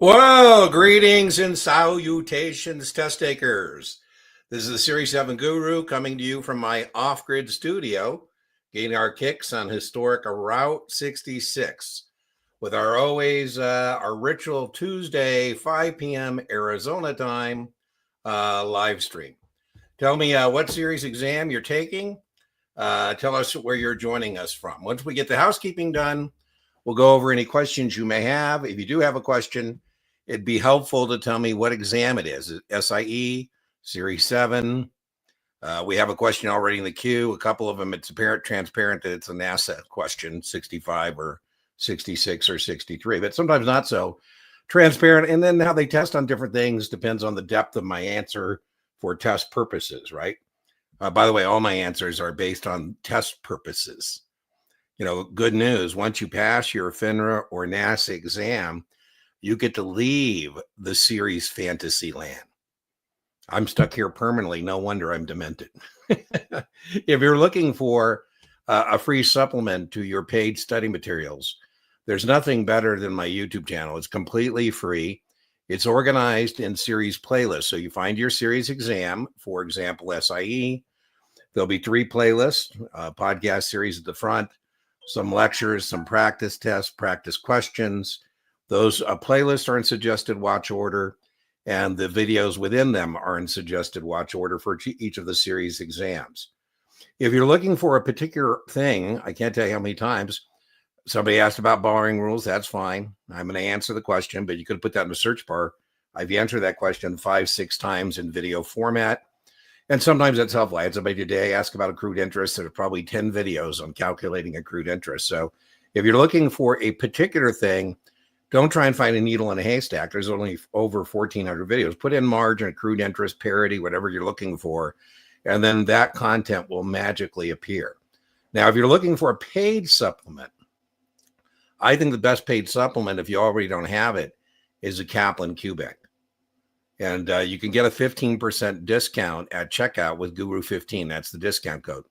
Well, greetings and salutations, test takers. This is the Series 7 Guru coming to you from my off-grid studio, getting our kicks on historic Route 66 with our ritual Tuesday, 5 p.m. Arizona time live stream. Tell me what series exam you're taking. Tell us where you're joining us from. Once we get the housekeeping done, we'll go over any questions you may have. If you do have a question, it'd be helpful to tell me what exam it is. SIE, Series 7. We have a question already in the queue. A couple of them, it's apparent, transparent that it's a NASA question, 65 or 66 or 63, but sometimes not so transparent. And then how they test on different things depends on the depth of my answer for test purposes, right? By the way, all my answers are based on test purposes. Good news. Once you pass your FINRA or NASA exam, you get to leave the series fantasy land. I'm stuck here permanently. No wonder I'm demented. If you're looking for a free supplement to your paid study materials, there's nothing better than my YouTube channel. It's completely free. It's organized in series playlists. So you find your series exam, for example, SIE. There'll be 3 playlists, podcast series at the front, some lectures, some practice tests, practice questions. Those playlists are in suggested watch order, and the videos within them are in suggested watch order for each of the series exams. If you're looking for a particular thing, I can't tell you how many times somebody asked about borrowing rules. That's fine. I'm going to answer the question, but you could put that in the search bar. I've answered that question 5-6 times in video format. And sometimes that's helpful. I had somebody today ask about accrued interest. There's probably 10 videos on calculating accrued interest. So if you're looking for a particular thing, don't try and find a needle in a haystack. There's only over 1,400 videos. Put in margin, accrued interest, parity, whatever you're looking for, and then that content will magically appear. Now, if you're looking for a paid supplement, I think the best paid supplement, if you already don't have it, is a Kaplan QBank. And you can get a 15% discount at checkout with Guru15. That's the discount code.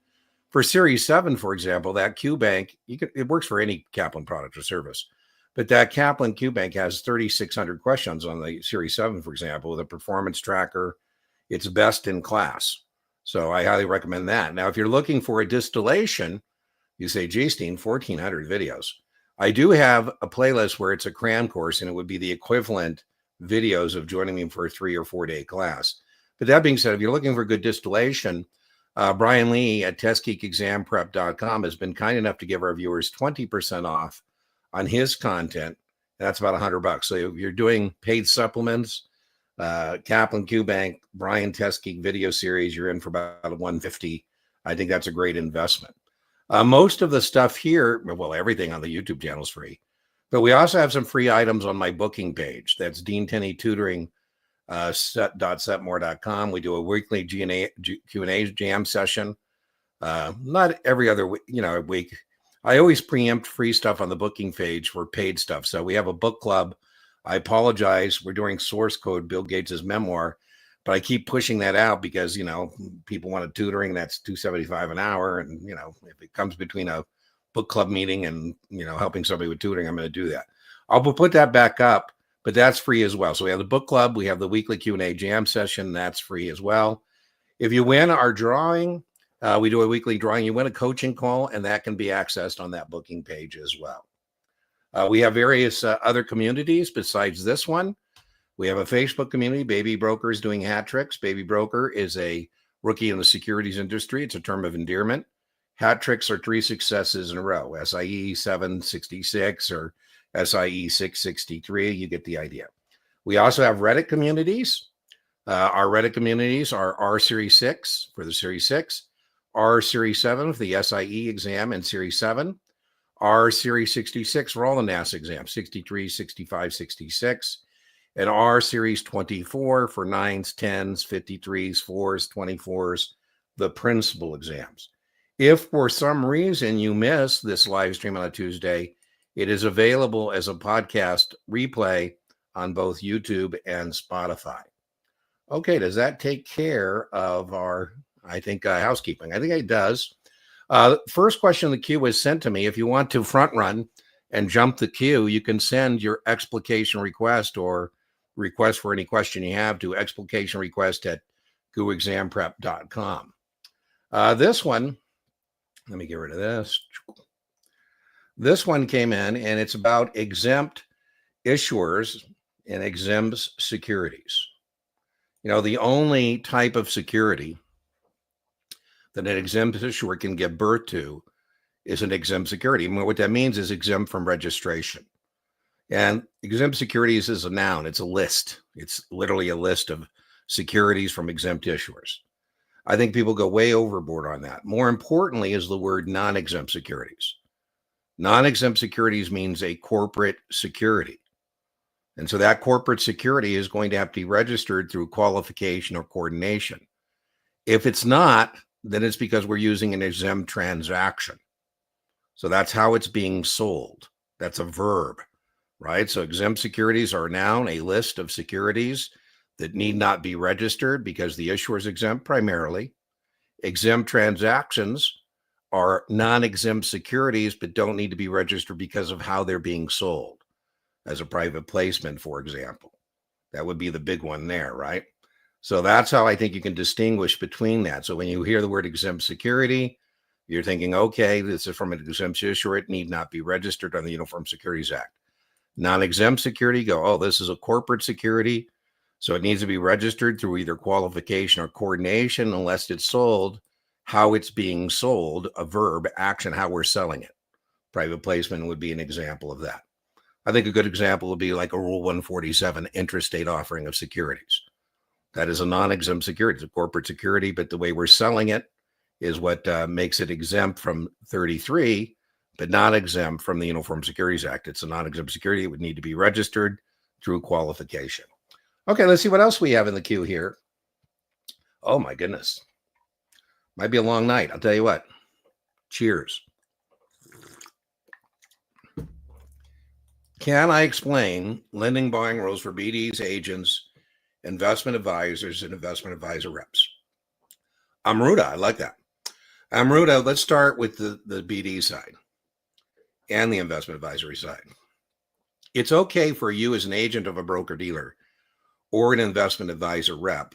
For Series 7, for example, that QBank, it works for any Kaplan product or service. But that Kaplan QBank has 3,600 questions on the Series 7, for example, with a performance tracker. It's best in class. So I highly recommend that. Now, if you're looking for a distillation, you say, gee, Steen, 1,400 videos. I do have a playlist where it's a cram course, and it would be the equivalent videos of joining me for a 3 or 4 day class. But that being said, if you're looking for good distillation, Brian Lee at testgeekexamprep.com has been kind enough to give our viewers 20% off on his content. That's about $100. So if you're doing paid supplements, Kaplan QBank, Brian Test Geek video series, you're in for about $150. I think that's a great investment. Most of the stuff here, well, everything on the YouTube channel is free. But we also have some free items on my booking page. That's Dean Tenney Tutoring, set.setmore.com. We do a weekly Q&A jam session. Not every other week. I always preempt free stuff on the booking page for paid stuff. So we have a book club. I apologize. We're doing source code, Bill Gates' memoir, but I keep pushing that out because, people want a tutoring. That's $275 an hour. And, if it comes between a book club meeting and helping somebody with tutoring, I'm going to do that. I'll put that back up, but that's free as well. So we have the book club, we have the weekly Q&A jam session, that's free as well. If you win our drawing, we do a weekly drawing, you win a coaching call, and that can be accessed on that booking page as well. We have various other communities besides this one. We have a Facebook community, Baby Brokers Doing Hat Tricks. Baby Broker is a rookie in the securities industry. It's a term of endearment. Hat tricks are 3 successes in a row, SIE 766 or SIE 663. You get the idea. We also have Reddit communities. Our Reddit communities are R Series 6 for the Series 6, R Series 7 for the SIE exam and Series 7, R Series 66 for all the NASA exams, 63, 65, 66, and R Series 24 for 9s, 10s, 53s, 4s, 24s, the principal exams. If for some reason you miss this live stream on a Tuesday, it is available as a podcast replay on both YouTube and Spotify. Okay, does that take care of our, housekeeping? I think it does. First question in the queue was sent to me. If you want to front run and jump the queue, you can send your explication request or request for any question you have to explicationrequest@gooexamprep.com. This one, let me get rid of this. This one came in, and it's about exempt issuers and exempt securities. You know, the only type of security that an exempt issuer can give birth to is an exempt security. And what that means is exempt from registration. And exempt securities is a noun. It's a list. It's literally a list of securities from exempt issuers. I think people go way overboard on that. More importantly is the word non-exempt securities. Non-exempt securities means a corporate security. And so that corporate security is going to have to be registered through qualification or coordination. If it's not, then it's because we're using an exempt transaction. So that's how it's being sold. That's a verb, right? So exempt securities are a noun, a list of securities that need not be registered because the issuer is exempt primarily. Exempt transactions are non-exempt securities, but don't need to be registered because of how they're being sold, as a private placement, for example. That would be the big one there, right? So that's how I think you can distinguish between that. So when you hear the word exempt security, you're thinking, okay, this is from an exempt issuer. It need not be registered on the Uniform Securities Act. Non-exempt security, go, oh, this is a corporate security. So it needs to be registered through either qualification or coordination unless it's sold, how it's being sold, a verb, action, how we're selling it. Private placement would be an example of that. I think a good example would be like a Rule 147 intrastate offering of securities. That is a non-exempt security. It's a corporate security, but the way we're selling it is what makes it exempt from 33, but not exempt from the Uniform Securities Act. It's a non-exempt security. It would need to be registered through qualification. Okay, let's see what else we have in the queue here. Oh my goodness. Might be a long night. I'll tell you what. Cheers. Can I explain lending borrowing rules for BDs, agents, investment advisors, and investment advisor reps? Amruta, I like that. Amruta, let's start with the BD side and the investment advisory side. It's okay for you as an agent of a broker-dealer or an investment advisor rep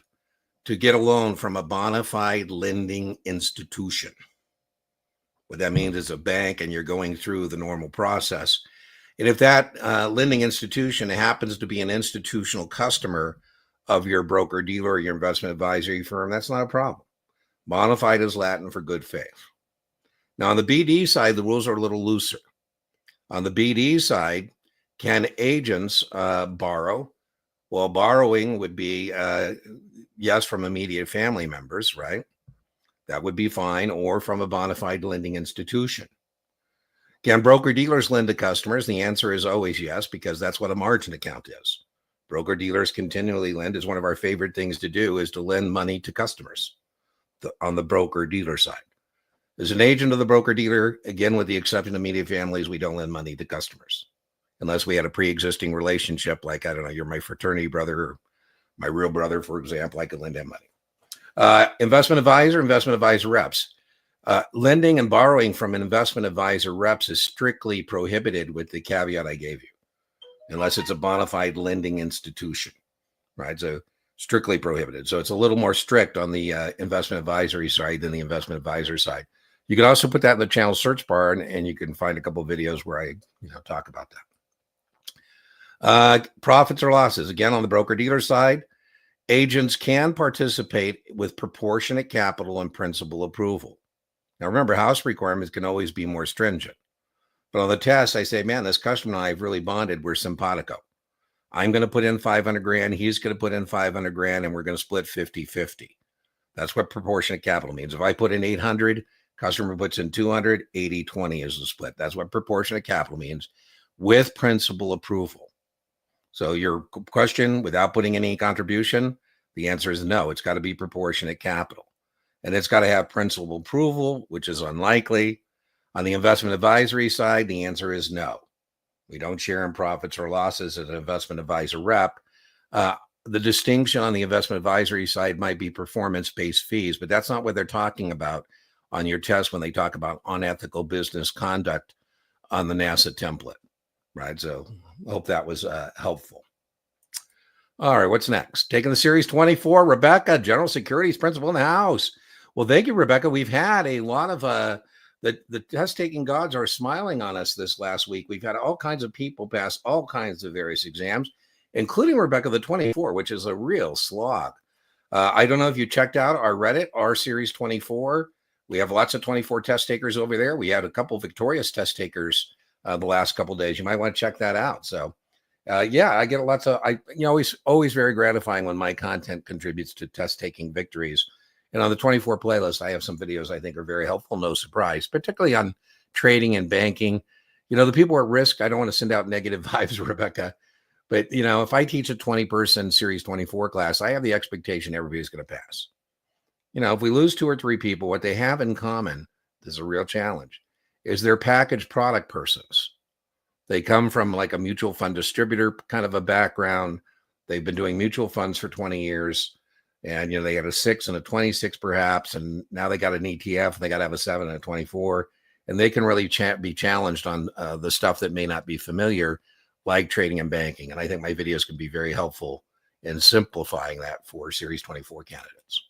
to get a loan from a bona fide lending institution. What that means is a bank, and you're going through the normal process. And if that lending institution happens to be an institutional customer of your broker-dealer or your investment advisory firm, that's not a problem. Bona fide is Latin for good faith. Now, on the BD side, the rules are a little looser. On the BD side, can agents borrow? Well, borrowing would be, yes, from immediate family members, right? That would be fine, or from a bona fide lending institution. Can broker-dealers lend to customers? The answer is always yes, because that's what a margin account is. Broker-dealers continually lend. Is one of our favorite things to do, is to lend money to customers on the broker-dealer side. As an agent of the broker-dealer, again, with the exception of immediate families, we don't lend money to customers unless we had a pre-existing relationship, like, I don't know, you're my fraternity brother or my real brother, for example, I could lend him money. Investment advisor reps. Lending and borrowing from an investment advisor reps is strictly prohibited with the caveat I gave you, unless it's a bona fide lending institution, right? So strictly prohibited. So it's a little more strict on the investment advisory side than the investment advisor side. You can also put that in the channel search bar, and you can find a couple of videos where I talk about that. Profits or losses. Again, on the broker-dealer side, agents can participate with proportionate capital and principal approval. Now, remember, house requirements can always be more stringent. But on the test, I say, man, this customer and I have really bonded. We're simpatico. I'm going to put in 500 grand. He's going to put in 500 grand, and we're going to split 50-50. That's what proportionate capital means. If I put in 800, customer puts in 200, 80-20 is the split. That's what proportionate capital means with principal approval. So your question, without putting any contribution, the answer is no. It's got to be proportionate capital. And it's got to have principal approval, which is unlikely. On the investment advisory side, the answer is no. We don't share in profits or losses as an investment advisor rep. The distinction on the investment advisory side might be performance-based fees, but that's not what they're talking about on your test when they talk about unethical business conduct on the NASA template. right? So I hope that was helpful. All right, what's next? Taking the Series 24, Rebecca, General Securities Principal in the house. Well, thank you, Rebecca. We've had a lot of the test-taking gods are smiling on us this last week. We've had all kinds of people pass all kinds of various exams, including Rebecca the 24, which is a real slog. I don't know if you checked out our Reddit, our Series 24. We have lots of 24 test takers over there. We had a couple victorious test takers the last couple of days. You might want to check that out. So, yeah, I get lots of, always very gratifying when my content contributes to test taking victories. And on the 24 playlist, I have some videos I think are very helpful. No surprise, particularly on trading and banking. The people at risk, I don't want to send out negative vibes, Rebecca. But, if I teach a 20-person Series 24 class, I have the expectation everybody's going to pass. If we lose 2 or 3 people, what they have in common, this is a real challenge, is they're packaged product persons. They come from like a mutual fund distributor kind of a background. They've been doing mutual funds for 20 years. And, they had a 6 and a 26 perhaps. And now they got an ETF. And they got to have a 7 and a 24. And they can really be challenged on the stuff that may not be familiar, like trading and banking. And I think my videos can be very helpful in simplifying that for Series 24 candidates.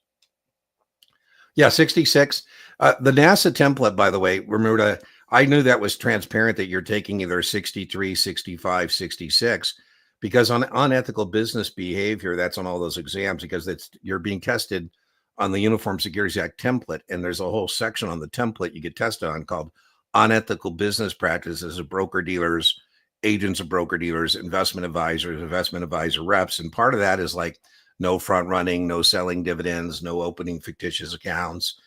Yeah, 66. The NASA template, by the way, remember, I knew that was transparent that you're taking either 63, 65, 66, because on unethical business behavior, that's on all those exams, because you're being tested on the Uniform Securities Act template. And there's a whole section on the template you get tested on called unethical business practices of broker-dealers, agents of broker-dealers, investment advisors, investment advisor reps. And part of that is like no front running, no selling dividends, no opening fictitious accounts,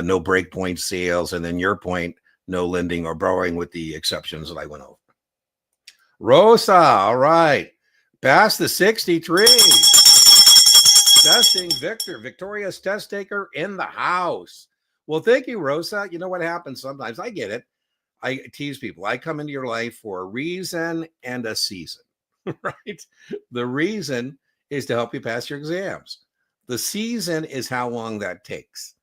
no breakpoint sales. And then your point, no lending or borrowing, with the exceptions that I went over. Rosa, all right. Past the 63. Testing Victor, victorious test taker in the house. Well, thank you, Rosa. You know what happens sometimes? I get it. I tease people. I come into your life for a reason and a season, right? The reason is to help you pass your exams. The season is how long that takes.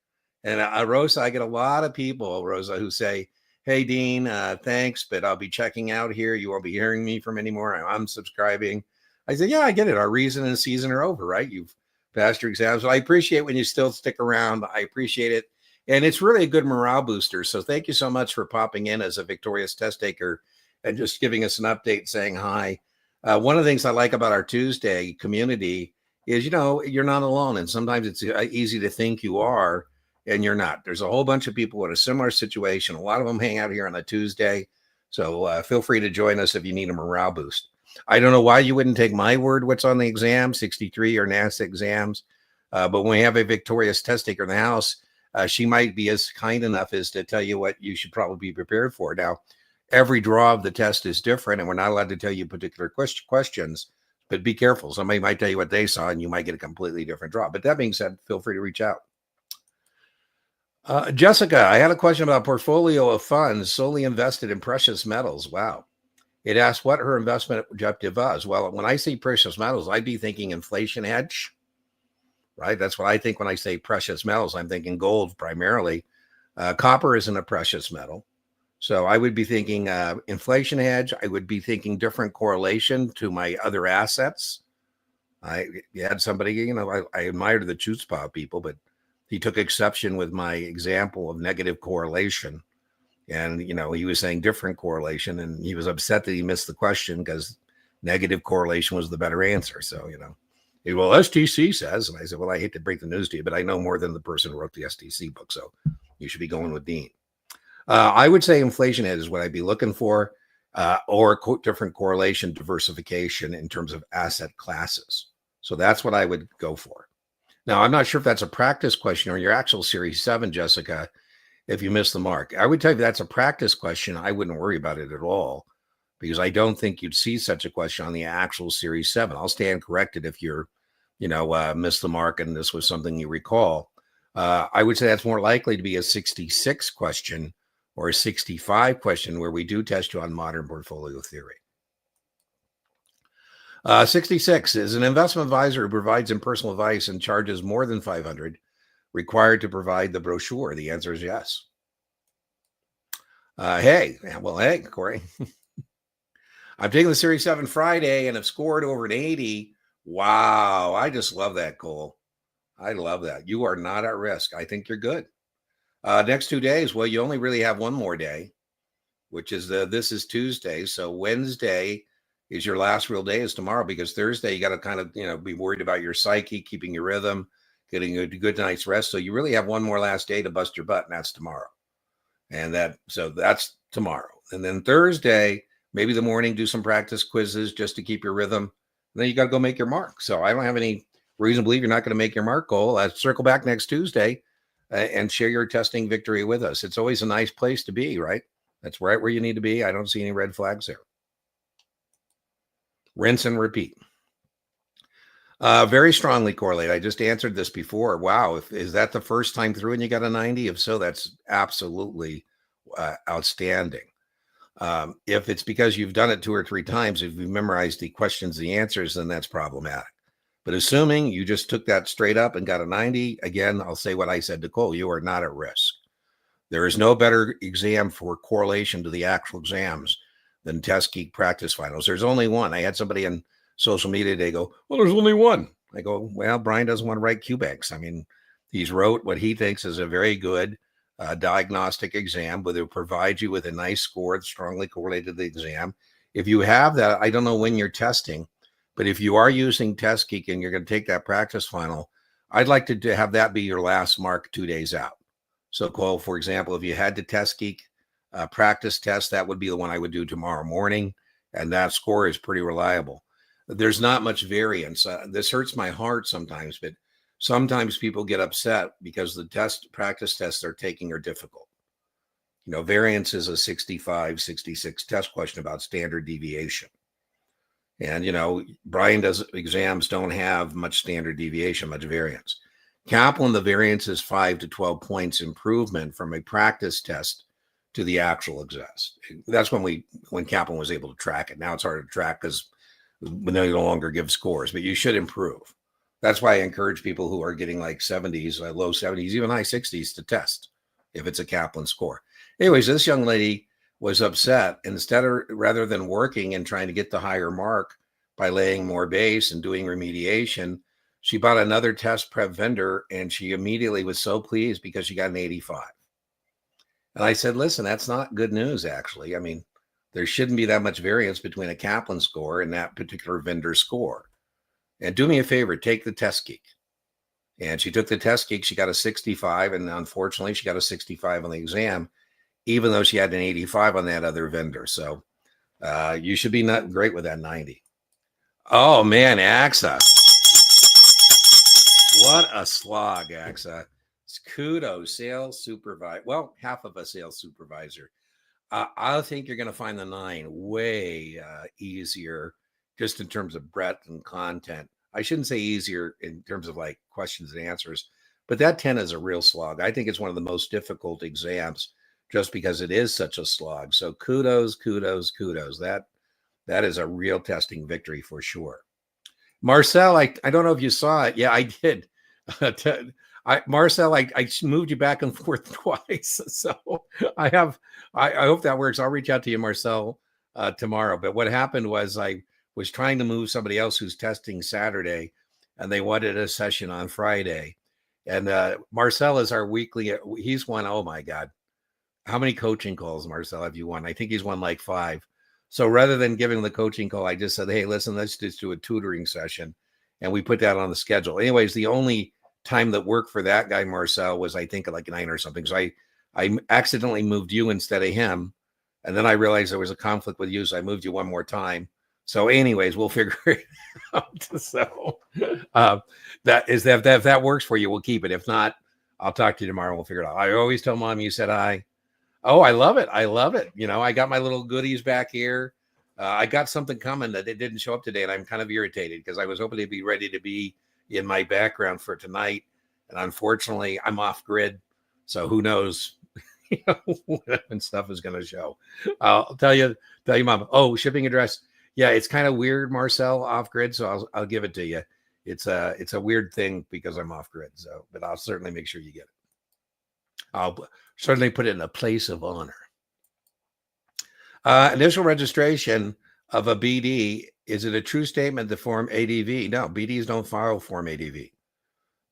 And Rosa, I get a lot of people, Rosa, who say, hey, Dean, thanks, but I'll be checking out here. You won't be hearing me from anymore. I'm unsubscribing. I say, yeah, I get it. Our reason and season are over, right? You've passed your exams. So I appreciate when you still stick around. I appreciate it. And it's really a good morale booster. So thank you so much for popping in as a victorious test taker and just giving us an update, saying hi. One of the things I like about our Tuesday community is, you're not alone. And sometimes it's easy to think you are, and you're not. There's a whole bunch of people in a similar situation. A lot of them hang out here on a Tuesday. So feel free to join us if you need a morale boost. I don't know why you wouldn't take my word what's on the exam, 63 or NASA exams. But when we have a victorious test taker in the house, she might be as kind enough as to tell you what you should probably be prepared for. Now, every draw of the test is different, and we're not allowed to tell you particular questions, but be careful. Somebody might tell you what they saw, and you might get a completely different draw. But that being said, feel free to reach out. Jessica, I had a question about a portfolio of funds solely invested in precious metals. Wow. It asked what her investment objective was. Well, when I say precious metals, I'd be thinking inflation hedge, right? That's what I think when I say precious metals. I'm thinking gold primarily. Copper isn't a precious metal. So I would be thinking inflation hedge. I would be thinking different correlation to my other assets. I had somebody, I admired the chutzpah people, but he took exception with my example of negative correlation. And, he was saying different correlation, and he was upset that he missed the question because negative correlation was the better answer. So, well, STC says, and I said, well, I hate to break the news to you, but I know more than the person who wrote the STC book. So you should be going with Dean. I would say inflation hedge is what I'd be looking for, or different correlation diversification in terms of asset classes. So that's what I would go for. Now, I'm not sure if that's a practice question or your actual Series 7, Jessica, if you miss the mark. I would tell you that's a practice question. I wouldn't worry about it at all, because I don't think you'd see such a question on the actual Series 7. I'll stand corrected if you're, missed the mark and this was something you recall. I would say that's more likely to be a 66 question or a 65 question where we do test you on modern portfolio theory. 66 is an investment advisor who provides impersonal advice and charges more than $500 required to provide the brochure. The answer is yes. Hey, Corey. I'm taking the Series 7 Friday and have scored over an 80. Wow. I just love that, Cole. I love that. You are not at risk. I think you're good. Next 2 days, well, you only really have one more day, which is this is Tuesday. So Wednesday is your last real day is tomorrow, because Thursday you got to kind of, be worried about your psyche, keeping your rhythm, getting a good night's rest. So you really have one more last day to bust your butt, and that's tomorrow. And that's tomorrow. And then Thursday, maybe the morning, do some practice quizzes just to keep your rhythm. And then you got to go make your mark. So I don't have any reason to believe you're not going to make your mark goal. Circle back next Tuesday and share your testing victory with us. It's always a nice place to be, right? That's right where you need to be. I don't see any red flags there. Rinse and repeat. Very strongly correlate. I just answered this before. Wow. Is that the first time through and you got a 90? If so, that's absolutely outstanding. If it's because you've done it 2 or 3 times, if you've memorized the questions, the answers, then that's problematic. But assuming you just took that straight up and got a 90, again, I'll say what I said to Cole, you are not at risk. There is no better exam for correlation to the actual exams than Test Geek practice finals. There's only one. I had somebody in social media today go, well, there's only one. I go, well, Brian doesn't want to write QBanks. I mean, he's wrote what he thinks is a very good diagnostic exam, but it'll provide you with a nice score that's strongly correlated to the exam. If you have that, I don't know when you're testing, but if you are using Test Geek and you're going to take that practice final, I'd like to have that be your last mark 2 days out. So, Cole, for example, if you had to Test Geek practice test, that would be the one I would do tomorrow morning, and that score is pretty reliable. There's not much variance. This hurts my heart sometimes, but sometimes people get upset because the practice tests they're taking are difficult. Variance is a 65, 66 test question about standard deviation. And, Brian does exams don't have much standard deviation, much variance. Kaplan, the variance is 5 to 12 points improvement from a practice test to the actual exam. That's when Kaplan was able to track it. Now it's hard to track because we no longer give scores, but you should improve. That's why I encourage people who are getting like 70s, low 70s, even high 60s to test if it's a Kaplan score. Anyways, this young lady was upset. Rather than working and trying to get the higher mark by laying more base and doing remediation, she bought another test prep vendor, and she immediately was so pleased because she got an 85. And I said, listen, that's not good news, actually. I mean, there shouldn't be that much variance between a Kaplan score and that particular vendor score. And do me a favor, take the Test Geek. And she took the Test Geek. She got a 65, and unfortunately, she got a 65 on the exam, even though she had an 85 on that other vendor. So you should be not great with that 90. Oh, man, AXA. What a slog, AXA. Kudos, sales supervisor. Well, half of a sales supervisor. I think you're going to find the 9 way easier just in terms of breadth and content. I shouldn't say easier in terms of like questions and answers, but that 10 is a real slog. I think it's one of the most difficult exams just because it is such a slog. So kudos, kudos, kudos. That is a real testing victory for sure. Marcel, I don't know if you saw it. Yeah, I did. Marcel, I moved you back and forth twice. So I hope that works. I'll reach out to you, Marcel, tomorrow. But what happened was I was trying to move somebody else who's testing Saturday, and they wanted a session on Friday. And Marcel is our weekly. He's won, oh my God. How many coaching calls, Marcel, have you won? I think he's won like 5. So rather than giving the coaching call, I just said, hey, listen, let's just do a tutoring session. And we put that on the schedule. Anyways, the only time that worked for that guy, Marcel, was I think like 9 or something. So I accidentally moved you instead of him. And then I realized there was a conflict with you. So I moved you one more time. So anyways, we'll figure it out. So if that works for you, we'll keep it. If not, I'll talk to you tomorrow. We'll figure it out. I always tell Mom you said hi. Oh, I love it. I love it. I got my little goodies back here. I got something coming that it didn't show up today, and I'm kind of irritated because I was hoping to be ready to be in my background for tonight. And unfortunately, I'm off grid. So who knows when stuff is going to show. I'll tell you, Mom. Oh, shipping address. Yeah, it's kind of weird, Marcel, off grid. So I'll give it to you. It's a weird thing because I'm off grid. So, but I'll certainly make sure you get it. I'll certainly put it in a place of honor. Initial registration. of a BD, is it a true statement to Form ADV? No, BDs don't file Form ADV.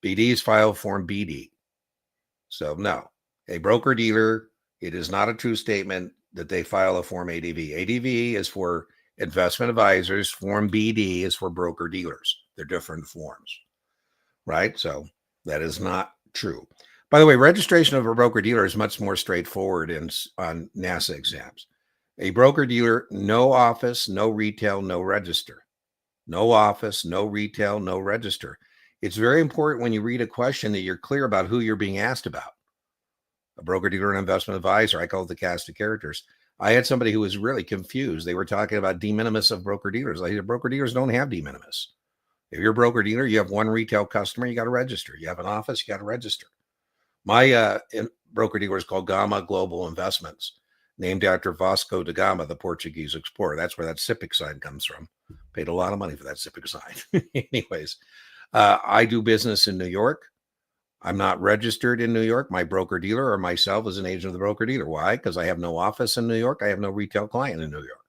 BDs file Form BD. So no, a broker dealer, it is not a true statement that they file a Form ADV. ADV is for investment advisors. Form BD is for broker dealers. They're different forms, right? So that is not true. By the way, registration of a broker dealer is much more straightforward on NASA exams. A broker dealer, no office, no retail, no register. No office, no retail, no register. It's very important when you read a question that you're clear about who you're being asked about. A broker dealer, an investment advisor, I call it the cast of characters. I had somebody who was really confused. They were talking about de minimis of broker dealers. I said, broker dealers don't have de minimis. If you're a broker dealer, you have one retail customer, you got to register. You have an office, you got to register. My broker dealer is called Gama Global Investments, named after Vasco da Gama, the Portuguese explorer. That's where that SIPC sign comes from. Paid a lot of money for that SIPC sign. Anyways, I do business in New York. I'm not registered in New York. My broker dealer or myself is an agent of the broker dealer. Why? Because I have no office in New York. I have no retail client in New York.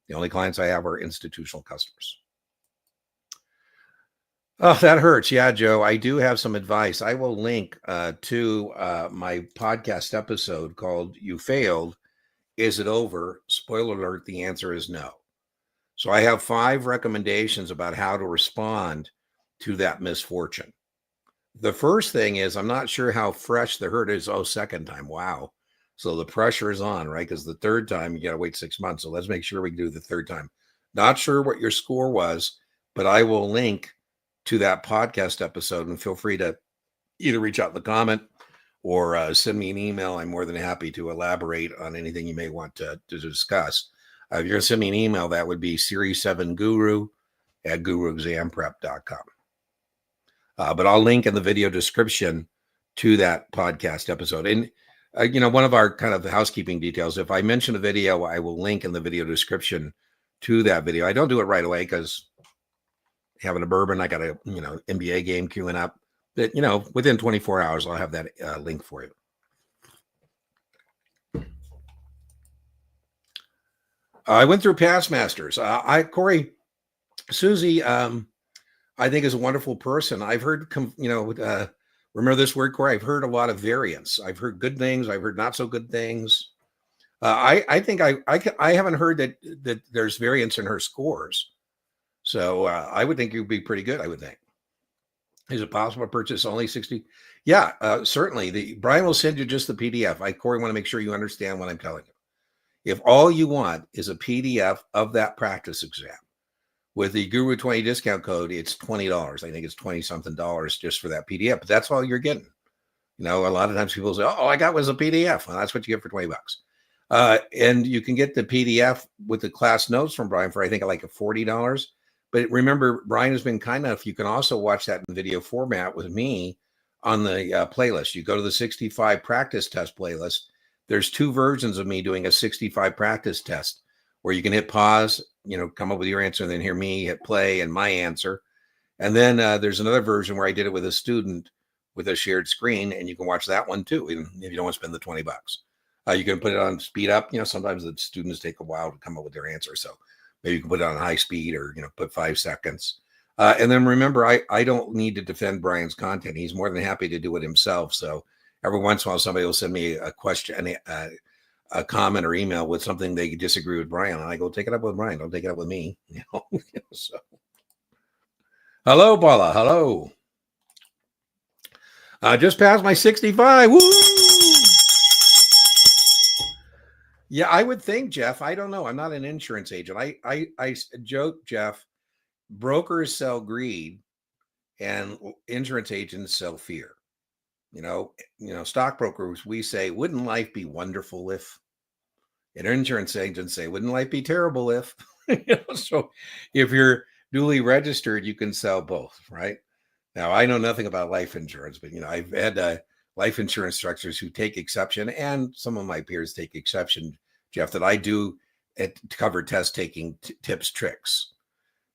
The only clients I have are institutional customers. Oh, that hurts. Yeah, Joe, I do have some advice. I will link to my podcast episode called You Failed. Is it over? Spoiler alert, the answer is no. So I have 5 recommendations about how to respond to that misfortune. The first thing is, I'm not sure how fresh the hurt is. Oh, second time. Wow. So the pressure is on, right? Because the third time, you got to wait 6 months. So let's make sure we can do the third time. Not sure what your score was, but I will link to that podcast episode, and feel free to either reach out in the comment or send me an email. I'm more than happy to elaborate on anything you may want to discuss. If you're going to send me an email, that would be series7guru@guruexamprep.com. But I'll link in the video description to that podcast episode. And, one of our kind of housekeeping details, if I mention a video, I will link in the video description to that video. I don't do it right away because having a bourbon, I got a, NBA game queuing up. But, within 24 hours, I'll have that link for you. I went through Past Masters. Corey, Susie, I think is a wonderful person. I've heard, remember this word, Corey? I've heard a lot of variance. I've heard good things. I've heard not so good things. I think I haven't heard that there's variance in her scores. So I would think you'd be pretty good. I would think. Is it possible to purchase only 60? Yeah, certainly. Brian will send you just the PDF. Corey, want to make sure you understand what I'm telling you. If all you want is a PDF of that practice exam, with the Guru 20 discount code, it's $20. I think it's 20 something dollars just for that PDF, but that's all you're getting. A lot of times people say, oh, I got was a PDF. Well, that's what you get for $20. And you can get the PDF with the class notes from Brian for, I think, like $40. But remember, Brian has been kind enough. You can also watch that in video format with me on the playlist. You go to the 65 practice test playlist. There's 2 versions of me doing a 65 practice test where you can hit pause, come up with your answer, and then hear me hit play and my answer. And then there's another version where I did it with a student with a shared screen, and you can watch that one too, even if you don't want to spend the $20. You can put it on speed up. Sometimes the students take a while to come up with their answer. So maybe you can put it on high speed or, put 5 seconds. And then remember, I don't need to defend Brian's content. He's more than happy to do it himself. So every once in a while, somebody will send me a question, a comment or email with something they disagree with Brian. And I go, take it up with Brian. Don't take it up with me. So. Hello, Paula. Hello. Just passed my 65. Woo! Yeah, I would think, Jeff. I don't know. I'm not an insurance agent. I joke, Jeff. Brokers sell greed, and insurance agents sell fear. Stockbrokers, we say, wouldn't life be wonderful if? And insurance agents say, wouldn't life be terrible if? So if you're duly registered, you can sell both, right? Now, I know nothing about life insurance, but, I've had life insurance structures who take exception, and some of my peers take exception, Jeff, that I do cover test taking tips, tricks.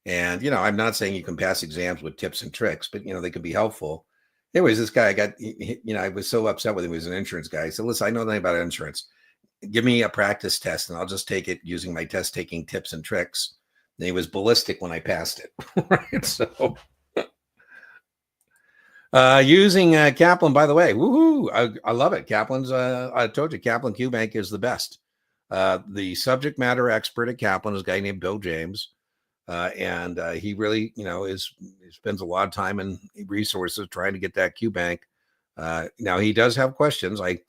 And, I'm not saying you can pass exams with tips and tricks, but, they can be helpful. Anyways, this guy I was so upset with him. He was an insurance guy. I said, listen, I know nothing about insurance. give me a practice test and I'll just take it using my test taking tips and tricks. And he was ballistic when I passed it. Right. So using Kaplan, by the way, woohoo, I love it. Kaplan's, I told you, Kaplan QBank is the best. The subject matter expert at Kaplan is a guy named Bill James. And he really, he spends a lot of time and resources trying to get that QBank. Now he does have questions. I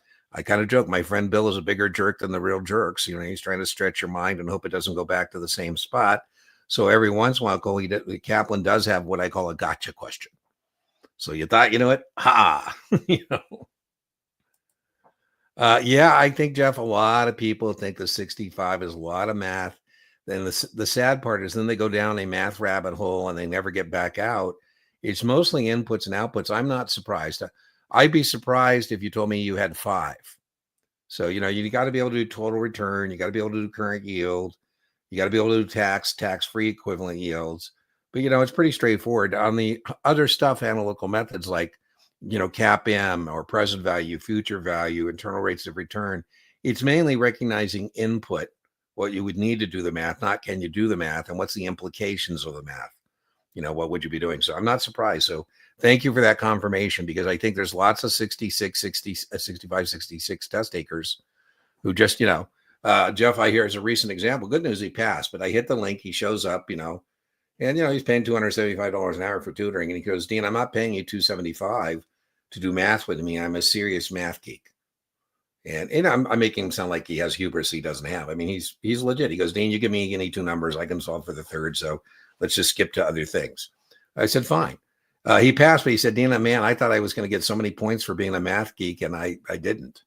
kind of joke, my friend Bill is a bigger jerk than the real jerks. He's trying to stretch your mind and hope it doesn't go back to the same spot. So every once in a while, Kaplan does have what I call a gotcha question. So you thought, ha, yeah, I think, Jeff, a lot of people think the 65 is a lot of math. Then the sad part is then they go down a math rabbit hole and they never get back out. It's mostly inputs and outputs. I'm not surprised. I'd be surprised if you told me you had 5. So, you got to be able to do total return. You got to be able to do current yield. You got to be able to do tax-free equivalent yields. But, it's pretty straightforward. On the other stuff, analytical methods like, CAPM or present value, future value, internal rates of return, it's mainly recognizing input, what you would need to do the math, not can you do the math, and what's the implications of the math. What would you be doing? So I'm not surprised. So thank you for that confirmation, because I think there's lots of 65, 66 test takers who just, Jeff, I hear as a recent example, good news, he passed, but I hit the link, he shows up, and, he's paying $275 an hour for tutoring. And he goes, Dean, I'm not paying you $275 to do math with me. I'm a serious math geek. And I'm making him sound like he has hubris he doesn't have. I mean, he's legit. He goes, Dean, you give me any 2 numbers, I can solve for the third. So let's just skip to other things. I said, fine. He passed, but he said, Dean, man, I thought I was going to get so many points for being a math geek, and I didn't.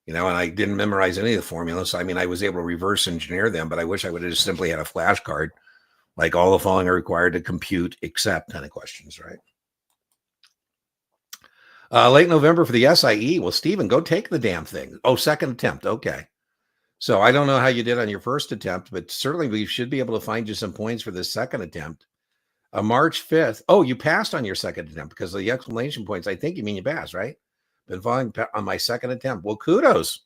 And I didn't memorize any of the formulas. I mean, I was able to reverse engineer them, but I wish I would have just simply had a flashcard, like all the following are required to compute, except kind of questions, right? Late November for the SIE. Well, Stephen, go take the damn thing. Oh, second attempt. Okay. So I don't know how you did on your first attempt, but certainly we should be able to find you some points for the second attempt. March 5th. Oh, you passed on your second attempt because of the exclamation points. I think you mean you passed, right? Been following on my second attempt. Well, kudos.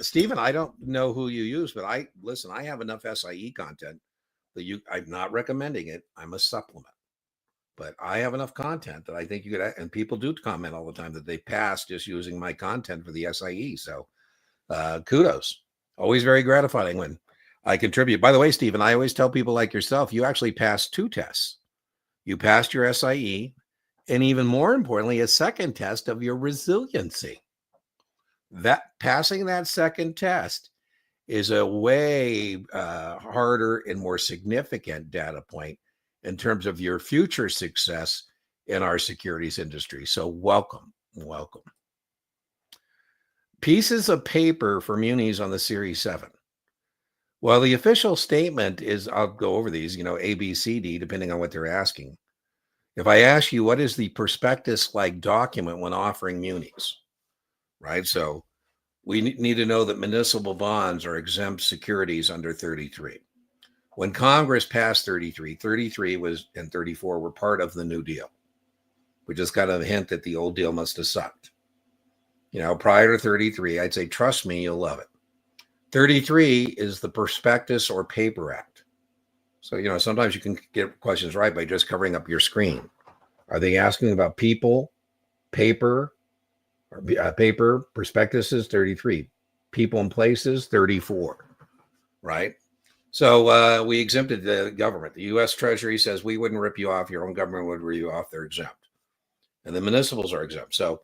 Stephen, I don't know who you use, but I have enough SIE content that I'm not recommending it. I'm a supplement. But I have enough content that I think you could, and people do comment all the time that they pass just using my content for the SIE. So kudos. Always very gratifying when I contribute. By the way, Stephen, I always tell people like yourself, you actually passed 2 tests. You passed your SIE, and even more importantly, a second test of your resiliency. That passing that second test is a way harder and more significant data point in terms of your future success in our securities industry. So welcome. Pieces of paper for munis on the Series 7. Well, the official statement is, I'll go over these, A, B, C, D, depending on what they're asking. If I ask you, what is the prospectus-like document when offering munis, right? So we need to know that municipal bonds are exempt securities under 33. When Congress passed 33 was and 34 were part of the New Deal, which is kind of a hint that the old deal must have sucked. Prior to 33, I'd say, trust me, you'll love it. 33 is the Prospectus or Paper Act. So, sometimes you can get questions right by just covering up your screen. Are they asking about people, paper, or paper? Prospectuses, 33. People and places, 34, right? So we exempted the government. The U.S. Treasury says we wouldn't rip you off. Your own government would rip you off. They're exempt. And the municipals are exempt. So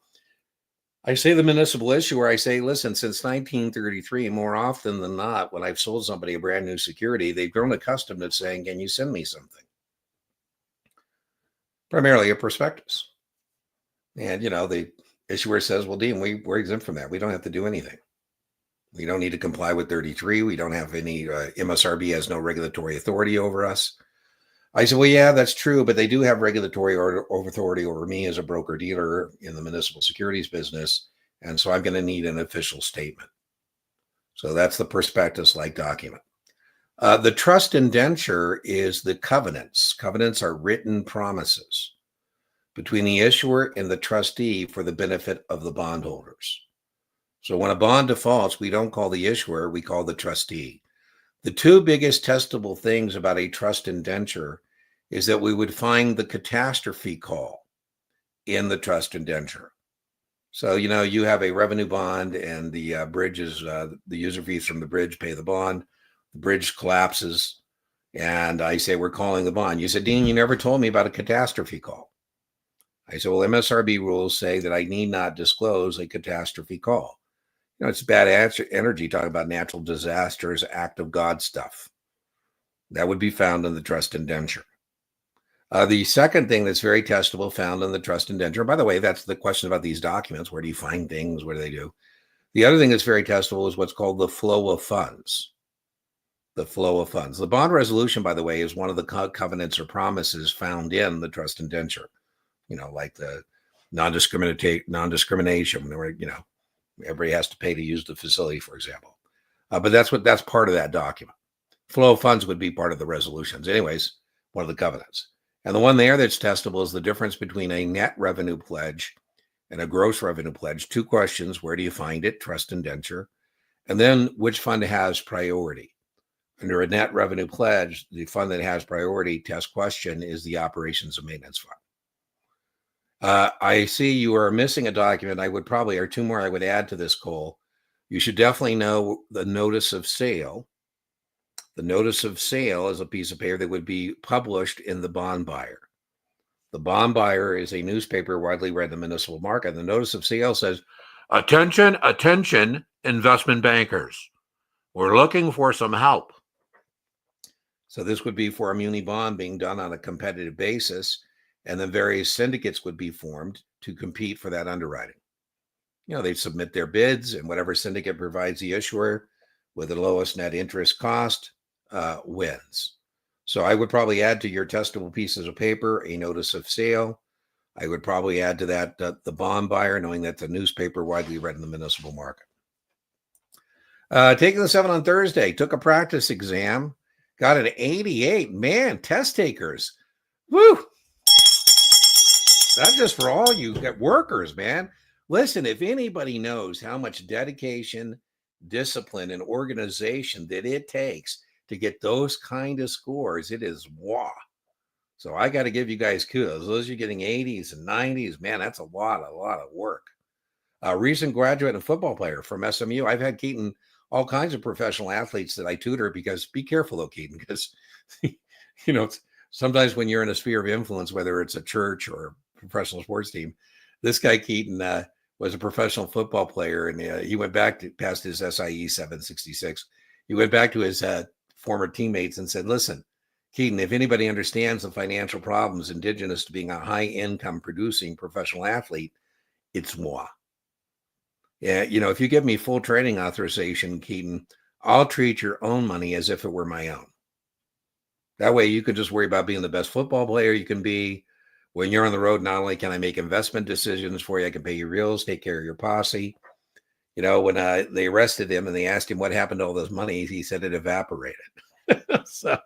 I say the municipal issuer, I say, listen, since 1933, more often than not, when I've sold somebody a brand new security, they've grown accustomed to saying, can you send me something? Primarily a prospectus. And, the issuer says, well, Dean, we're exempt from that. We don't have to do anything. We don't need to comply with 33. We don't have any, MSRB has no regulatory authority over us. I said, well, yeah, that's true, but they do have regulatory authority over me as a broker dealer in the municipal securities business. And so I'm going to need an official statement. So that's the prospectus-like document. The trust indenture is the covenants. Covenants are written promises between the issuer and the trustee for the benefit of the bondholders. So when a bond defaults, we don't call the issuer, we call the trustee. The two biggest testable things about a trust indenture is that we would find the catastrophe call in the trust indenture. So, you have a revenue bond and the bridge is the user fees from the bridge pay the bond. The bridge collapses and I say, we're calling the bond. You said, Dean, you never told me about a catastrophe call. I said, well, MSRB rules say that I need not disclose a catastrophe call. It's bad energy talking about natural disasters, act of God stuff. That would be found in the trust indenture. The second thing that's very testable found in the trust indenture, by the way, that's the question about these documents. Where do you find things? What do they do? The other thing that's very testable is what's called the flow of funds. The flow of funds. The bond resolution, by the way, is one of the covenants or promises found in the trust indenture. Like the non-discrimination, where, everybody has to pay to use the facility, for example. But that's part of that document. Flow of funds would be part of the resolutions. Anyways, one of the covenants. And the one there that's testable is the difference between a net revenue pledge and a gross revenue pledge. Two questions. Where do you find it? Trust indenture. And then which fund has priority? Under a net revenue pledge, the fund that has priority, test question, is the operations and maintenance fund. I see you are missing a document. or two more I would add to this, Cole. You should definitely know the notice of sale. The notice of sale is a piece of paper that would be published in the bond buyer. The bond buyer is a newspaper widely read in the municipal market. The notice of sale says, attention, attention, investment bankers. We're looking for some help. So this would be for a muni bond being done on a competitive basis, and then various syndicates would be formed to compete for that underwriting. They submit their bids, and whatever syndicate provides the issuer with the lowest net interest cost wins. So I would probably add to your testable pieces of paper a notice of sale. I would probably add to that the bond buyer, knowing that the newspaper widely read in the municipal market. Taking the 7 on Thursday, took a practice exam, got an 88. Man, test takers. Woo! That's just for all you workers, man. Listen, if anybody knows how much dedication, discipline, and organization that it takes to get those kind of scores, it is wow. So I got to give you guys kudos. Those are getting 80s and 90s. Man, that's a lot of work. A recent graduate and football player from SMU. I've had, Keaton, all kinds of professional athletes that I tutor, because be careful though, Keaton, because sometimes when you're in a sphere of influence, whether it's a church or a professional sports team, this guy Keaton was a professional football player, and he went back past his SIE 766. He went back to his former teammates and said, listen, Keaton, if anybody understands the financial problems indigenous to being a high income producing professional athlete, it's moi. Yeah, if you give me full training authorization, Keaton, I'll treat your own money as if it were my own. That way you can just worry about being the best football player you can be. When you're on the road, not only can I make investment decisions for you, I can pay your bills, take care of your posse. When they arrested him and they asked him what happened to all this money, he said it evaporated. So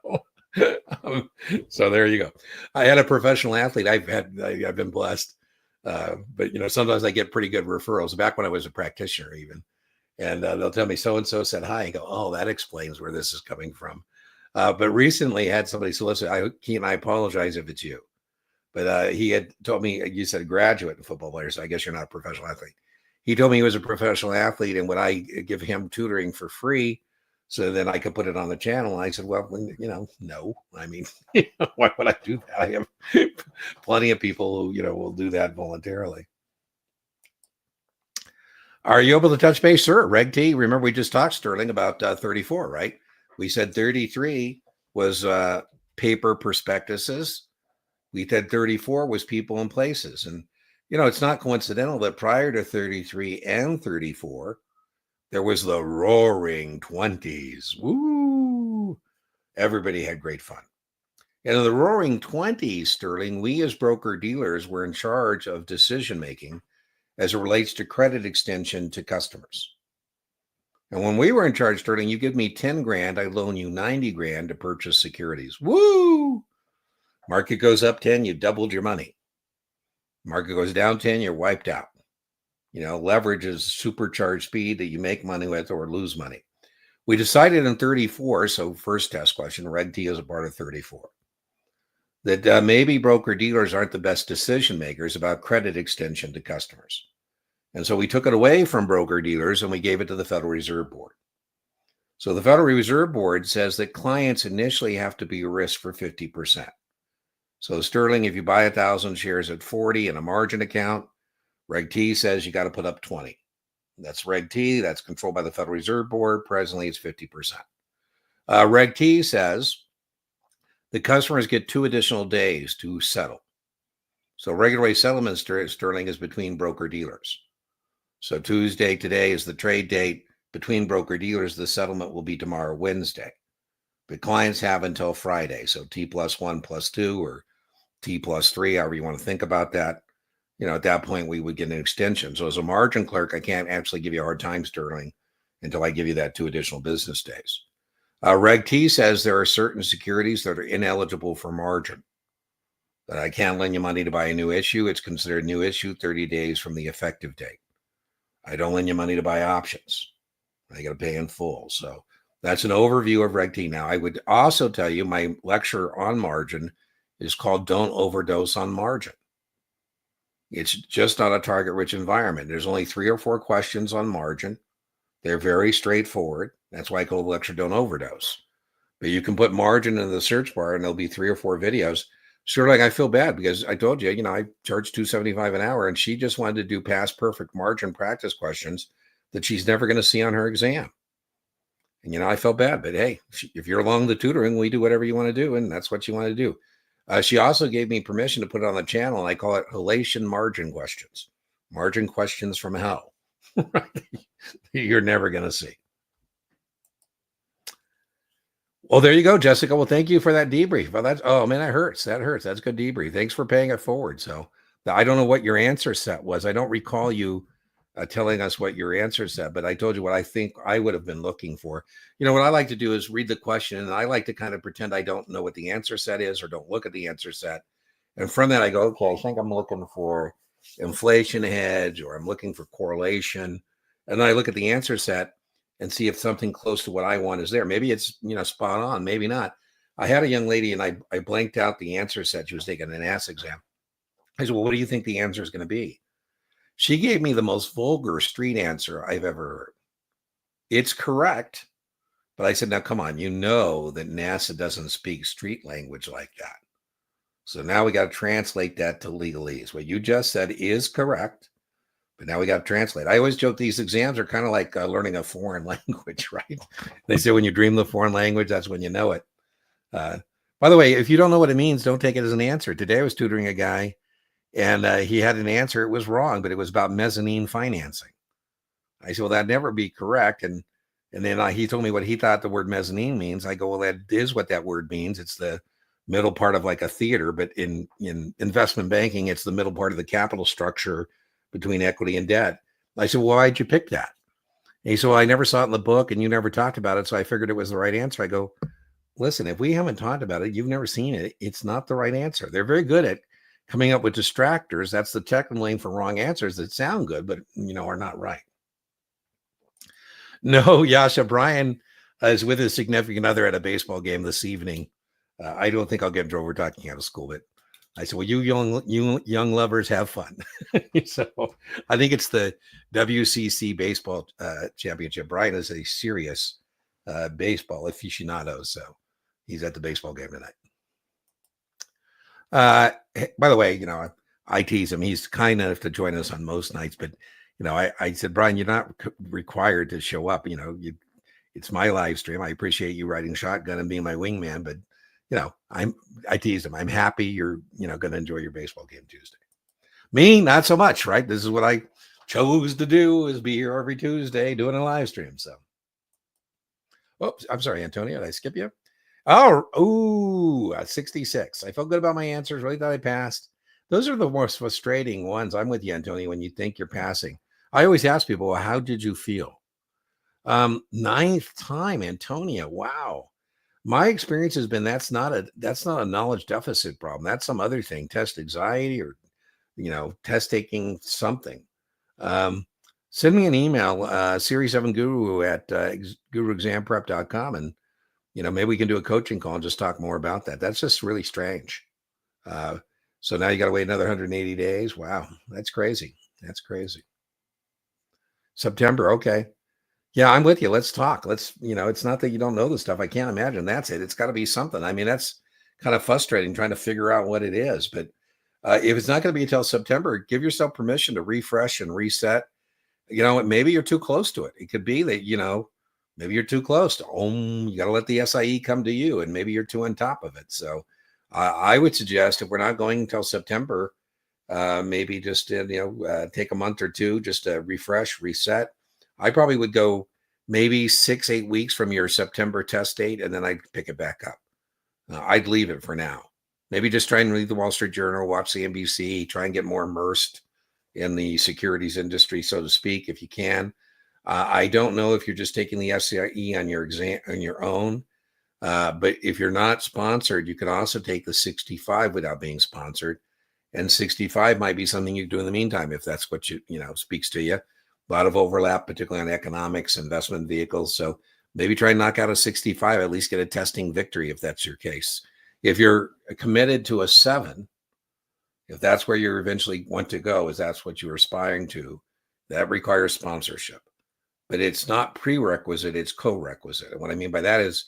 there you go. I had a professional athlete. I've been blessed. But sometimes I get pretty good referrals back when I was a practitioner even. And they'll tell me so-and-so said hi and go, oh, that explains where this is coming from. But recently I had somebody solicit, Keaton, I apologize if it's you. But he had told me, you said graduate in football player, so I guess you're not a professional athlete. He told me he was a professional athlete, and would I give him tutoring for free so then I could put it on the channel? And I said, well, no. I mean, why would I do that? I have plenty of people who, will do that voluntarily. Are you able to touch base, sir? Reg T, remember we just talked, Sterling, about 34, right? We said 33 was paper prospectuses. We said 34 was people and places. And, it's not coincidental that prior to 33 and 34, there was the roaring 20s. Woo! Everybody had great fun. And in the roaring 20s, Sterling, we as broker-dealers were in charge of decision-making as it relates to credit extension to customers. And when we were in charge, Sterling, you give me 10 grand, I loan you 90 grand to purchase securities. Woo! Market goes up 10, you doubled your money. Market goes down 10, you're wiped out. Leverage is supercharged speed that you make money with or lose money. We decided in 34, so first test question, Reg T is a part of 34, that maybe broker dealers aren't the best decision makers about credit extension to customers. And so we took it away from broker dealers and we gave it to the Federal Reserve Board. So the Federal Reserve Board says that clients initially have to be risk for 50%. So Sterling, if you buy 1,000 shares at 40 in a margin account, Reg T says you got to put up 20. That's Reg T. That's controlled by the Federal Reserve Board. Presently, it's 50%. Reg T says the customers get 2 additional days to settle. So regular way settlement, Sterling, is between broker dealers. So Tuesday today is the trade date. Between broker dealers, the settlement will be tomorrow, Wednesday. But clients have until Friday. So T+1 plus 2 or T+3, however you want to think about that. At that point, we would get an extension. So as a margin clerk, I can't actually give you a hard time, Sterling, until I give you that 2 additional business days. Reg T says there are certain securities that are ineligible for margin. That I can't lend you money to buy a new issue. It's considered new issue 30 days from the effective date. I don't lend you money to buy options. I got to pay in full. So that's an overview of Reg T. Now, I would also tell you my lecture on margin is called Don't Overdose on Margin. It's just not a target-rich environment. There's only 3 or 4 questions on margin. They're very straightforward. That's why I call the lecture Don't Overdose. But you can put margin in the search bar and there'll be 3 or 4 videos. Sterling, I feel bad because I told you, I charge $275 an hour and she just wanted to do past perfect margin practice questions that she's never going to see on her exam. And, I felt bad, but hey, if you're along the tutoring, we do whatever you want to do. And that's what you want to do. She also gave me permission to put it on the channel. And I call it Halation Margin Questions, margin questions from hell. You're never going to see. Well, there you go, Jessica. Well, thank you for that debrief. Well, that hurts. That hurts. That's good debrief. Thanks for paying it forward. So I don't know what your answer set was. I don't recall you telling us what your answer said, but I told you what I think I would have been looking for. What I like to do is read the question, and I like to kind of pretend I don't know what the answer set is or don't look at the answer set. And from that, I go, okay, I think I'm looking for inflation hedge or I'm looking for correlation. And then I look at the answer set and see if something close to what I want is there. Maybe it's, spot on, maybe not. I had a young lady and I blanked out the answer set. She was taking an ass exam. I said, well, what do you think the answer is going to be? She gave me the most vulgar street answer I've ever heard. It's correct. But I said, now, come on, that NASA doesn't speak street language like that. So now we got to translate that to legalese. What you just said is correct. But now we got to translate. I always joke these exams are kind of like learning a foreign language, right? They say when you dream the foreign language, that's when you know it. By the way, if you don't know what it means, don't take it as an answer. Today I was tutoring a guy and he had an answer. It was wrong, but it was about mezzanine financing. I said, well, that'd never be correct. And then he told me what he thought the word mezzanine means. I go, well, that is what that word means. It's the middle part of like a theater, but in investment banking, it's the middle part of the capital structure between equity and debt. I said, well, why'd you pick that? And he said, well, I never saw it in the book and you never talked about it. So I figured it was the right answer. I go, listen, if we haven't talked about it, you've never seen it, it's not the right answer. They're very good at coming up with distractors. That's the technical name for wrong answers that sound good, but, are not right. No, Yasha, Brian is with his significant other at a baseball game this evening. I don't think I'll get in trouble for talking out of school, but I said, well, you young lovers have fun. So I think it's the WCC baseball championship. Brian is a serious baseball aficionado, so he's at the baseball game tonight. By the way, I tease him. He's kind enough to join us on most nights, but I said, Brian, you're not required to show up. It's my live stream. I appreciate you riding shotgun and being my wingman, but I teased him. I'm happy you're going to enjoy your baseball game Tuesday. Me, not so much, right? This is what I chose to do, is be here every Tuesday doing a live stream. So, oops, I'm sorry, Antonio. Did I skip you? Oh, 66. I felt good about my answers. Really thought I passed. Those are the most frustrating ones. I'm with you, Antonio, when you think you're passing. I always ask people, well, how did you feel? 9th time, Antonio. Wow. My experience has been that's not a knowledge deficit problem. That's some other thing, test anxiety or, test taking something. Send me an email, Series 7 Guru at guruexamprep.com. And, maybe we can do a coaching call and just talk more about that. That's just really strange. So now you got to wait another 180 days. Wow. That's crazy. That's crazy. September. Okay. Yeah, I'm with you. Let's talk. It's not that you don't know the stuff. I can't imagine that's it. It's got to be something. I mean, that's kind of frustrating trying to figure out what it is. But if it's not going to be until September, give yourself permission to refresh and reset. Maybe you're too close to it. It could be that, maybe you're too close to, you got to let the SIE come to you, and maybe you're too on top of it. So I would suggest, if we're not going until September, maybe just, take a month or two just to refresh, reset. I probably would go maybe 6-8 weeks from your September test date, and then I'd pick it back up. I'd leave it for now. Maybe just try and read the Wall Street Journal, watch the NBC, try and get more immersed in the securities industry, so to speak, if you can. I don't know if you're just taking the SIE on your exam on your own, but if you're not sponsored, you can also take the 65 without being sponsored. And 65 might be something you do in the meantime, if that's what speaks to you. A lot of overlap, particularly on economics, investment vehicles. So maybe try and knock out a 65, at least get a testing victory if that's your case. If you're committed to a 7, if that's where you eventually want to go, is that's what you're aspiring to, that requires sponsorship. But it's not prerequisite, it's co-requisite. And what I mean by that is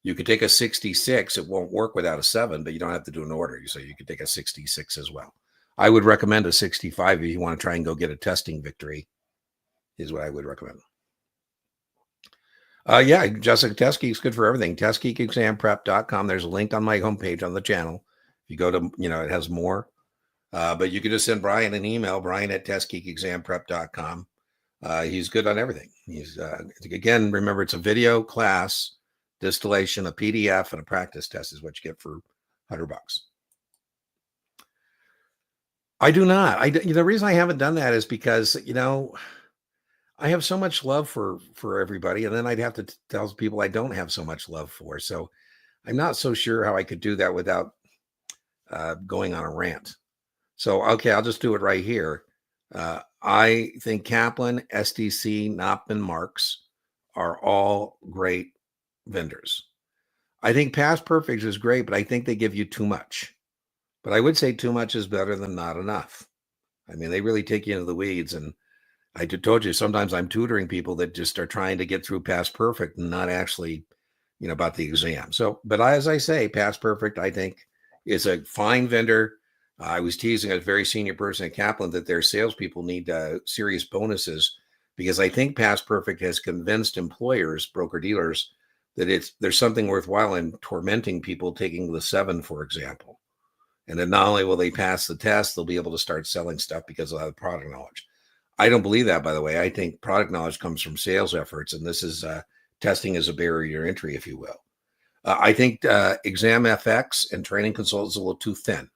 you could take a 66, it won't work without a 7, but you don't have to do an order. So you could take a 66 as well. I would recommend a 65 if you want to try and go get a testing victory, is what I would recommend. Yeah, Jessica, Test Geek's good for everything. TestGeekExamPrep.com. There's a link on my homepage on the channel. If you go to, it has more. But you could just send Brian an email, brian@testgeekexamprep.com. He's good on everything. He's, again, remember, it's a video class, distillation, a PDF, and a practice test is what you get for $100. I do not. The reason I haven't done that is because, I have so much love for everybody, and then I'd have to tell people I don't have so much love for. So I'm not so sure how I could do that without going on a rant. So, okay, I'll just do it right here. I think Kaplan, SDC, Knopman, Marks are all great vendors. I think Past Perfect is great, but I think they give you too much. But I would say too much is better than not enough. I mean, they really take you into the weeds. And I told you, sometimes I'm tutoring people that just are trying to get through Past Perfect and not actually, about the exam. So, but as I say, Past Perfect, I think, is a fine vendor. I was teasing a very senior person at Kaplan that their salespeople need serious bonuses, because I think Past Perfect has convinced employers, broker-dealers, that there's something worthwhile in tormenting people taking the 7, for example. And then not only will they pass the test, they'll be able to start selling stuff because they'll have product knowledge. I don't believe that, by the way. I think product knowledge comes from sales efforts, and this is testing as a barrier to entry, if you will. I think Exam FX and Training Consultants are a little too thin.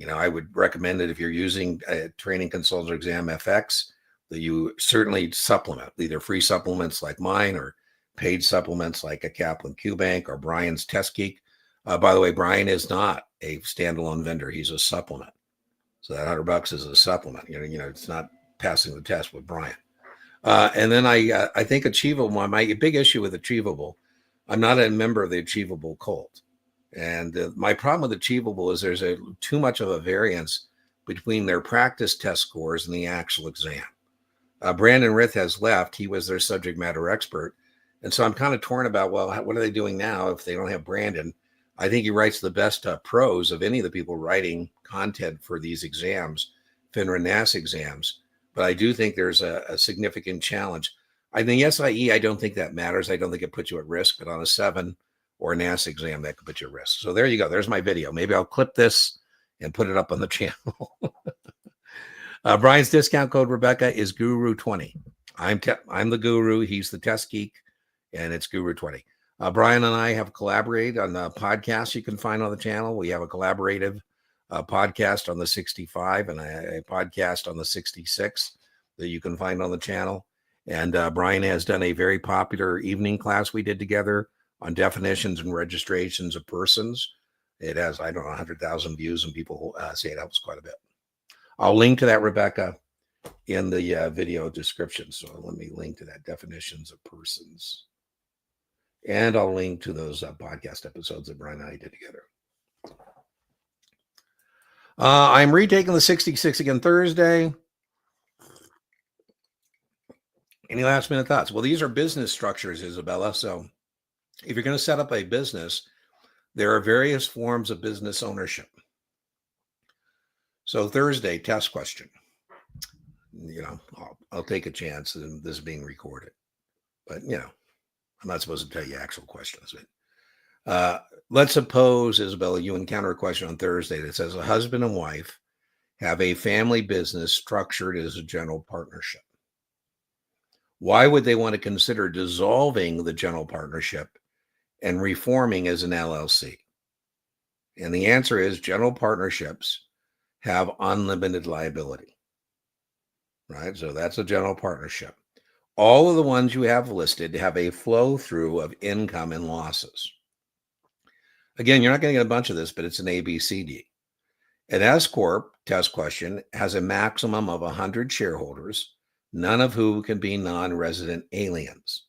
I would recommend that if you're using Training Consultants or Exam FX, that you certainly supplement, either free supplements like mine or paid supplements like a Kaplan QBank or Brian's Test Geek. By the way, Brian is not a standalone vendor. He's a supplement. So that $100 is a supplement. It's not passing the test with Brian. And then I think Achievable, my big issue with Achievable, I'm not a member of the Achievable cult. And my problem with Achievable is there's too much of a variance between their practice test scores and the actual exam. Brandon Rith has left. He was their subject matter expert. And so I'm kind of torn about, well, what are they doing now if they don't have Brandon? I think he writes the best prose of any of the people writing content for these exams, FINRA NASAA exams. But I do think there's a significant challenge. I think SIE, I don't think that matters. I don't think it puts you at risk, but on a 7 or a NASAA exam, that could put you at risk. So there you go. There's my video. Maybe I'll clip this and put it up on the channel. Brian's discount code, Rebecca, is Guru20. I'm the guru. He's the test geek, and it's Guru20. Brian and I have collaborated on the podcast you can find on the channel. We have a collaborative podcast on the 65 and a podcast on the 66 that you can find on the channel. And Brian has done a very popular evening class we did together on definitions and registrations of persons. It has, 100,000 views, and people say it helps quite a bit. I'll link to that, Rebecca, in the video description. So let me link to that, definitions of persons. And I'll link to those podcast episodes that Brian and I did together. I'm retaking the 66 again Thursday. Any last minute thoughts? Well, these are business structures, Isabella. So if you're going to set up a business, there are various forms of business ownership. So Thursday, test question. I'll take a chance and this is being recorded. But, I'm not supposed to tell you actual questions. But let's suppose, Isabella, you encounter a question on Thursday that says a husband and wife have a family business structured as a general partnership. Why would they want to consider dissolving the general partnership and reforming as an LLC? And the answer is general partnerships have unlimited liability, right? So that's a general partnership. All of the ones you have listed have a flow through of income and losses. Again, you're not going to get a bunch of this, but it's an ABCD. An S Corp, test question, has a maximum of 100 shareholders, none of whom can be non-resident aliens.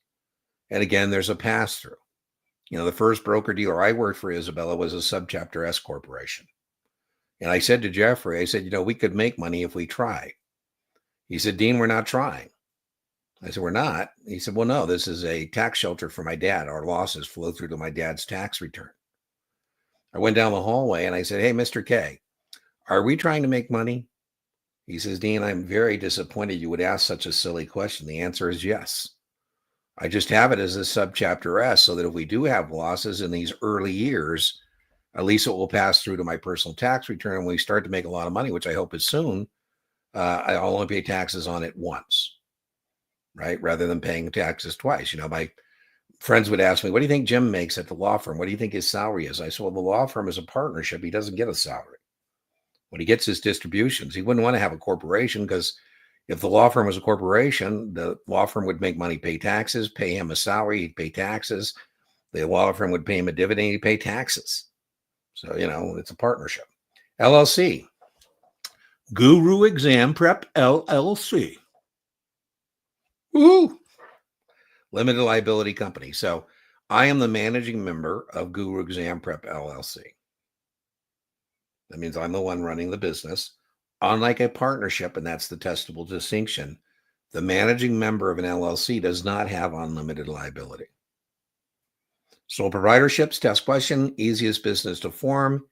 And again, there's a pass-through. The first broker-dealer I worked for, Isabella, was a subchapter S corporation. And I said to Jeffrey, I said, we could make money if we try. He said, Dean, we're not trying. I said, we're not. He said, well, no, this is a tax shelter for my dad. Our losses flow through to my dad's tax return. I went down the hallway and I said, hey, Mr. K, are we trying to make money? He says, Dean, I'm very disappointed you would ask such a silly question. The answer is yes. I just have it as a subchapter S so that if we do have losses in these early years, at least it will pass through to my personal tax return. When we start to make a lot of money, which I hope is soon, I'll only pay taxes on it once, right? Rather than paying taxes twice. My friends would ask me, what do you think Jim makes at the law firm? What do you think his salary is? I said, well, the law firm is a partnership. He doesn't get a salary. What he gets is distributions. He wouldn't want to have a corporation because if the law firm was a corporation, the law firm would make money, pay taxes, pay him a salary, he'd pay taxes. The law firm would pay him a dividend, he'd pay taxes. So, it's a partnership. LLC, Guru Exam Prep LLC. Woo! Limited liability company. So I am the managing member of Guru Exam Prep LLC. That means I'm the one running the business. Unlike a partnership, and that's the testable distinction, the managing member of an LLC does not have unlimited liability. Sole proprietorships, test question, easiest business to form,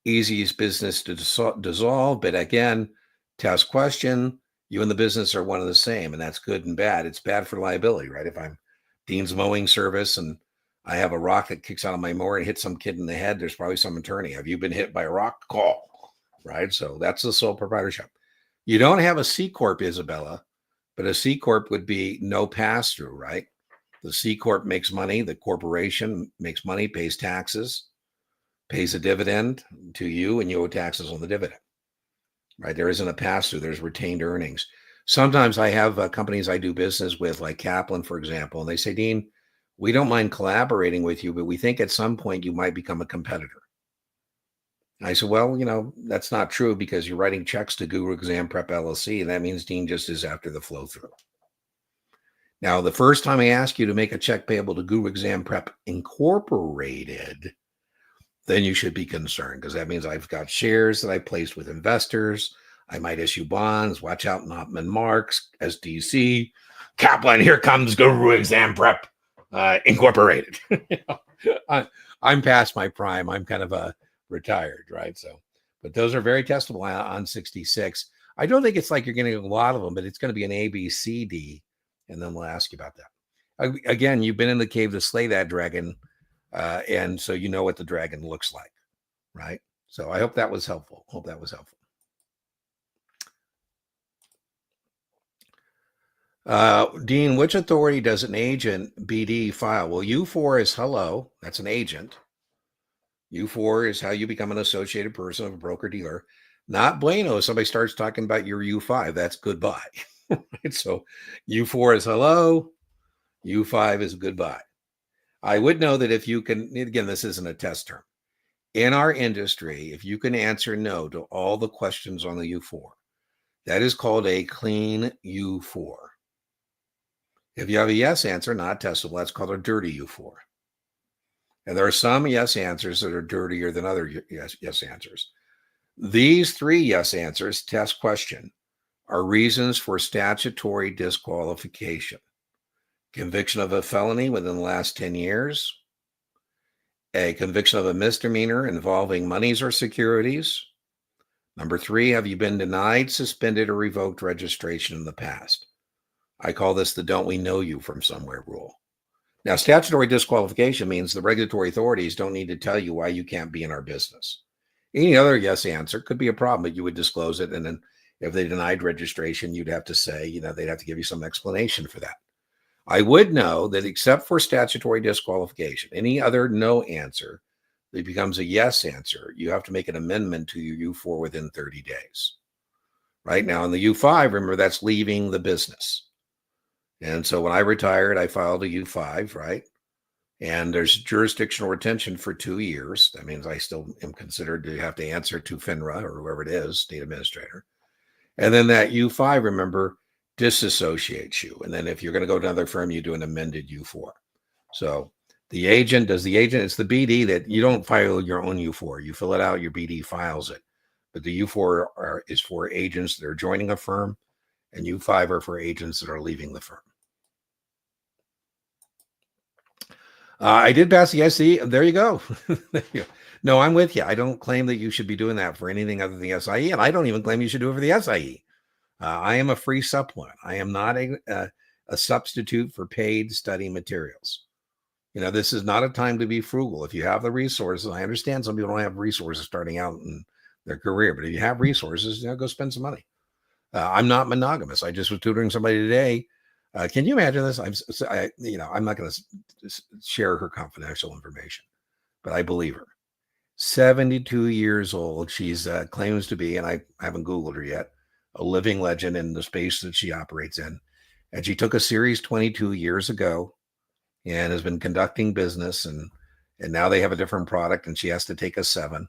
easiest business to dissolve. But again, test question, you and the business are one and the same, and that's good and bad. It's bad for liability, right? If I'm Dean's Mowing Service and I have a rock that kicks out of my mower and hits some kid in the head, there's probably some attorney. Have you been hit by a rock? Call, right? So that's the sole proprietorship. You don't have a C Corp, Isabella, but a C Corp would be no pass-through, right? The C Corp makes money. The corporation makes money, pays taxes, pays a dividend to you, and you owe taxes on the dividend, right? There isn't a pass-through. There's retained earnings. Sometimes I have companies I do business with, like Kaplan, for example, and they say, Dean, we don't mind collaborating with you, but we think at some point you might become a competitor. I said, well, that's not true because you're writing checks to Guru Exam Prep LLC, and that means Dean just is after the flow through. Now, the first time I ask you to make a check payable to Guru Exam Prep Incorporated, then you should be concerned because that means I've got shares that I placed with investors. I might issue bonds. Watch out, Notman Marks, SDC, Kaplan. Here comes Guru Exam Prep Incorporated. I'm past my prime. I'm kind of retired, right? So, but those are very testable on 66. I don't think it's like you're getting a lot of them, but it's going to be an A, B, C, D, and then we'll ask you about that. Again, you've been in the cave to slay that dragon, and so you know what the dragon looks like, right? So I hope that was helpful. Dean, which authority does an agent BD file? Well, U4 is hello. That's an agent. U4 is how you become an associated person of a broker dealer. Not bueno. Somebody starts talking about your U5. That's goodbye. Right? So U4 is hello. U5 is goodbye. I would know that if you can, again, this isn't a test term. In our industry, if you can answer no to all the questions on the U4, That is called a clean U4. If you have a yes answer, not testable, that's called a dirty U4. And there are some yes answers that are dirtier than other yes answers. These 3 yes answers, test question, are reasons for statutory disqualification. Conviction of a felony within the last 10 years, a conviction of a misdemeanor involving monies or securities. Number 3, have you been denied, suspended, or revoked registration in the past? I call this the don't we know you from somewhere rule. Now, statutory disqualification means the regulatory authorities don't need to tell you why you can't be in our business. Any other yes answer could be a problem, but you would disclose it. And then if they denied registration, you'd have to say, they'd have to give you some explanation for that. I would know that except for statutory disqualification, any other no answer that becomes a yes answer, you have to make an amendment to your U4 within 30 days. Right now in the U5, remember, that's leaving the business. And so when I retired, I filed a U5, right? And there's jurisdictional retention for 2 years. That means I still am considered to have to answer to FINRA or whoever it is, state administrator. And then that U5, remember, disassociates you. And then if you're going to go to another firm, you do an amended U4. So it's the BD that you don't file your own U4. You fill it out, your BD files it. But the U4 is for agents that are joining a firm, and U5 are for agents that are leaving the firm. I did pass the SE. There you go. No, I'm with you. I don't claim that you should be doing that for anything other than the SIE, and I don't even claim you should do it for the SIE. I am a free supplement. I am not a substitute for paid study materials. This is not a time to be frugal. If you have the resources, I understand some people don't have resources starting out in their career, but if you have resources, go spend some money. I'm not monogamous. I just was tutoring somebody today. Can you imagine this? I'm not going to share her confidential information, but I believe her. 72 years old. She's claims to be, and I haven't Googled her yet, a living legend in the space that she operates in. And she took a Series 22 years ago and has been conducting business. And now they have a different product, and she has to take a 7.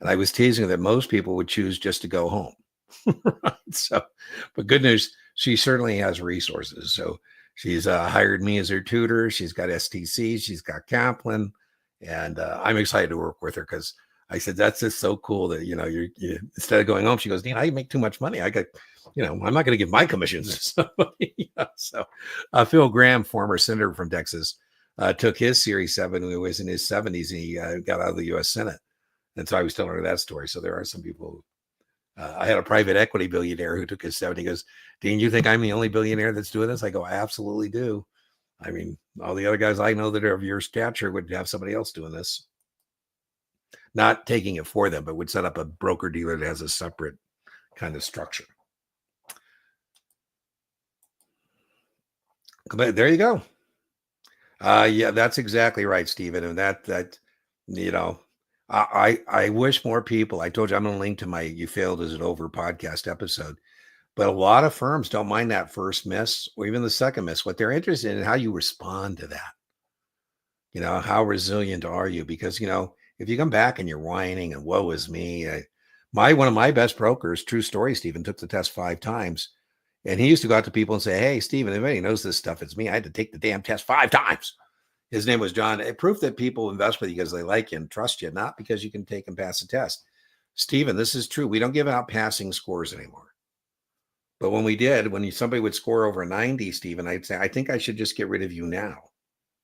And I was teasing her that most people would choose just to go home. Right? So, but good news, she certainly has resources. So she's hired me as her tutor. She's got STC. She's got Kaplan. And I'm excited to work with her because I said, that's just so cool that, you instead of going home, she goes, Dean, I make too much money. I'm not going to give my commissions to somebody. So Phil Graham, former senator from Texas, took his Series 7 when he was in his 70s. And he got out of the U.S. Senate. And so I was telling her that story. So there are some people. I had a private equity billionaire who took his 7. He goes, Dean, you think I'm the only billionaire that's doing this? I go, I absolutely do. I mean, all the other guys I know that are of your stature would have somebody else doing this. Not taking it for them, but would set up a broker dealer that has a separate kind of structure. But there you go. Yeah, that's exactly right, Stephen. And I wish more people, I told you I'm going to link to my You Failed Is It Over podcast episode, but a lot of firms don't mind that first miss or even the second miss. What they're interested in how you respond to that. How resilient are you? Because, if you come back and you're whining and woe is me, one of my best brokers, true story, Stephen, took the test 5 times. And he used to go out to people and say, hey, Stephen, if anybody knows this stuff, it's me. I had to take the damn test 5 times. His name was John. Proof that people invest with you because they like you and trust you, not because you can take and pass a test. Stephen, this is true. We don't give out passing scores anymore. But when we did, when somebody would score over 90, Stephen, I'd say, I think I should just get rid of you now.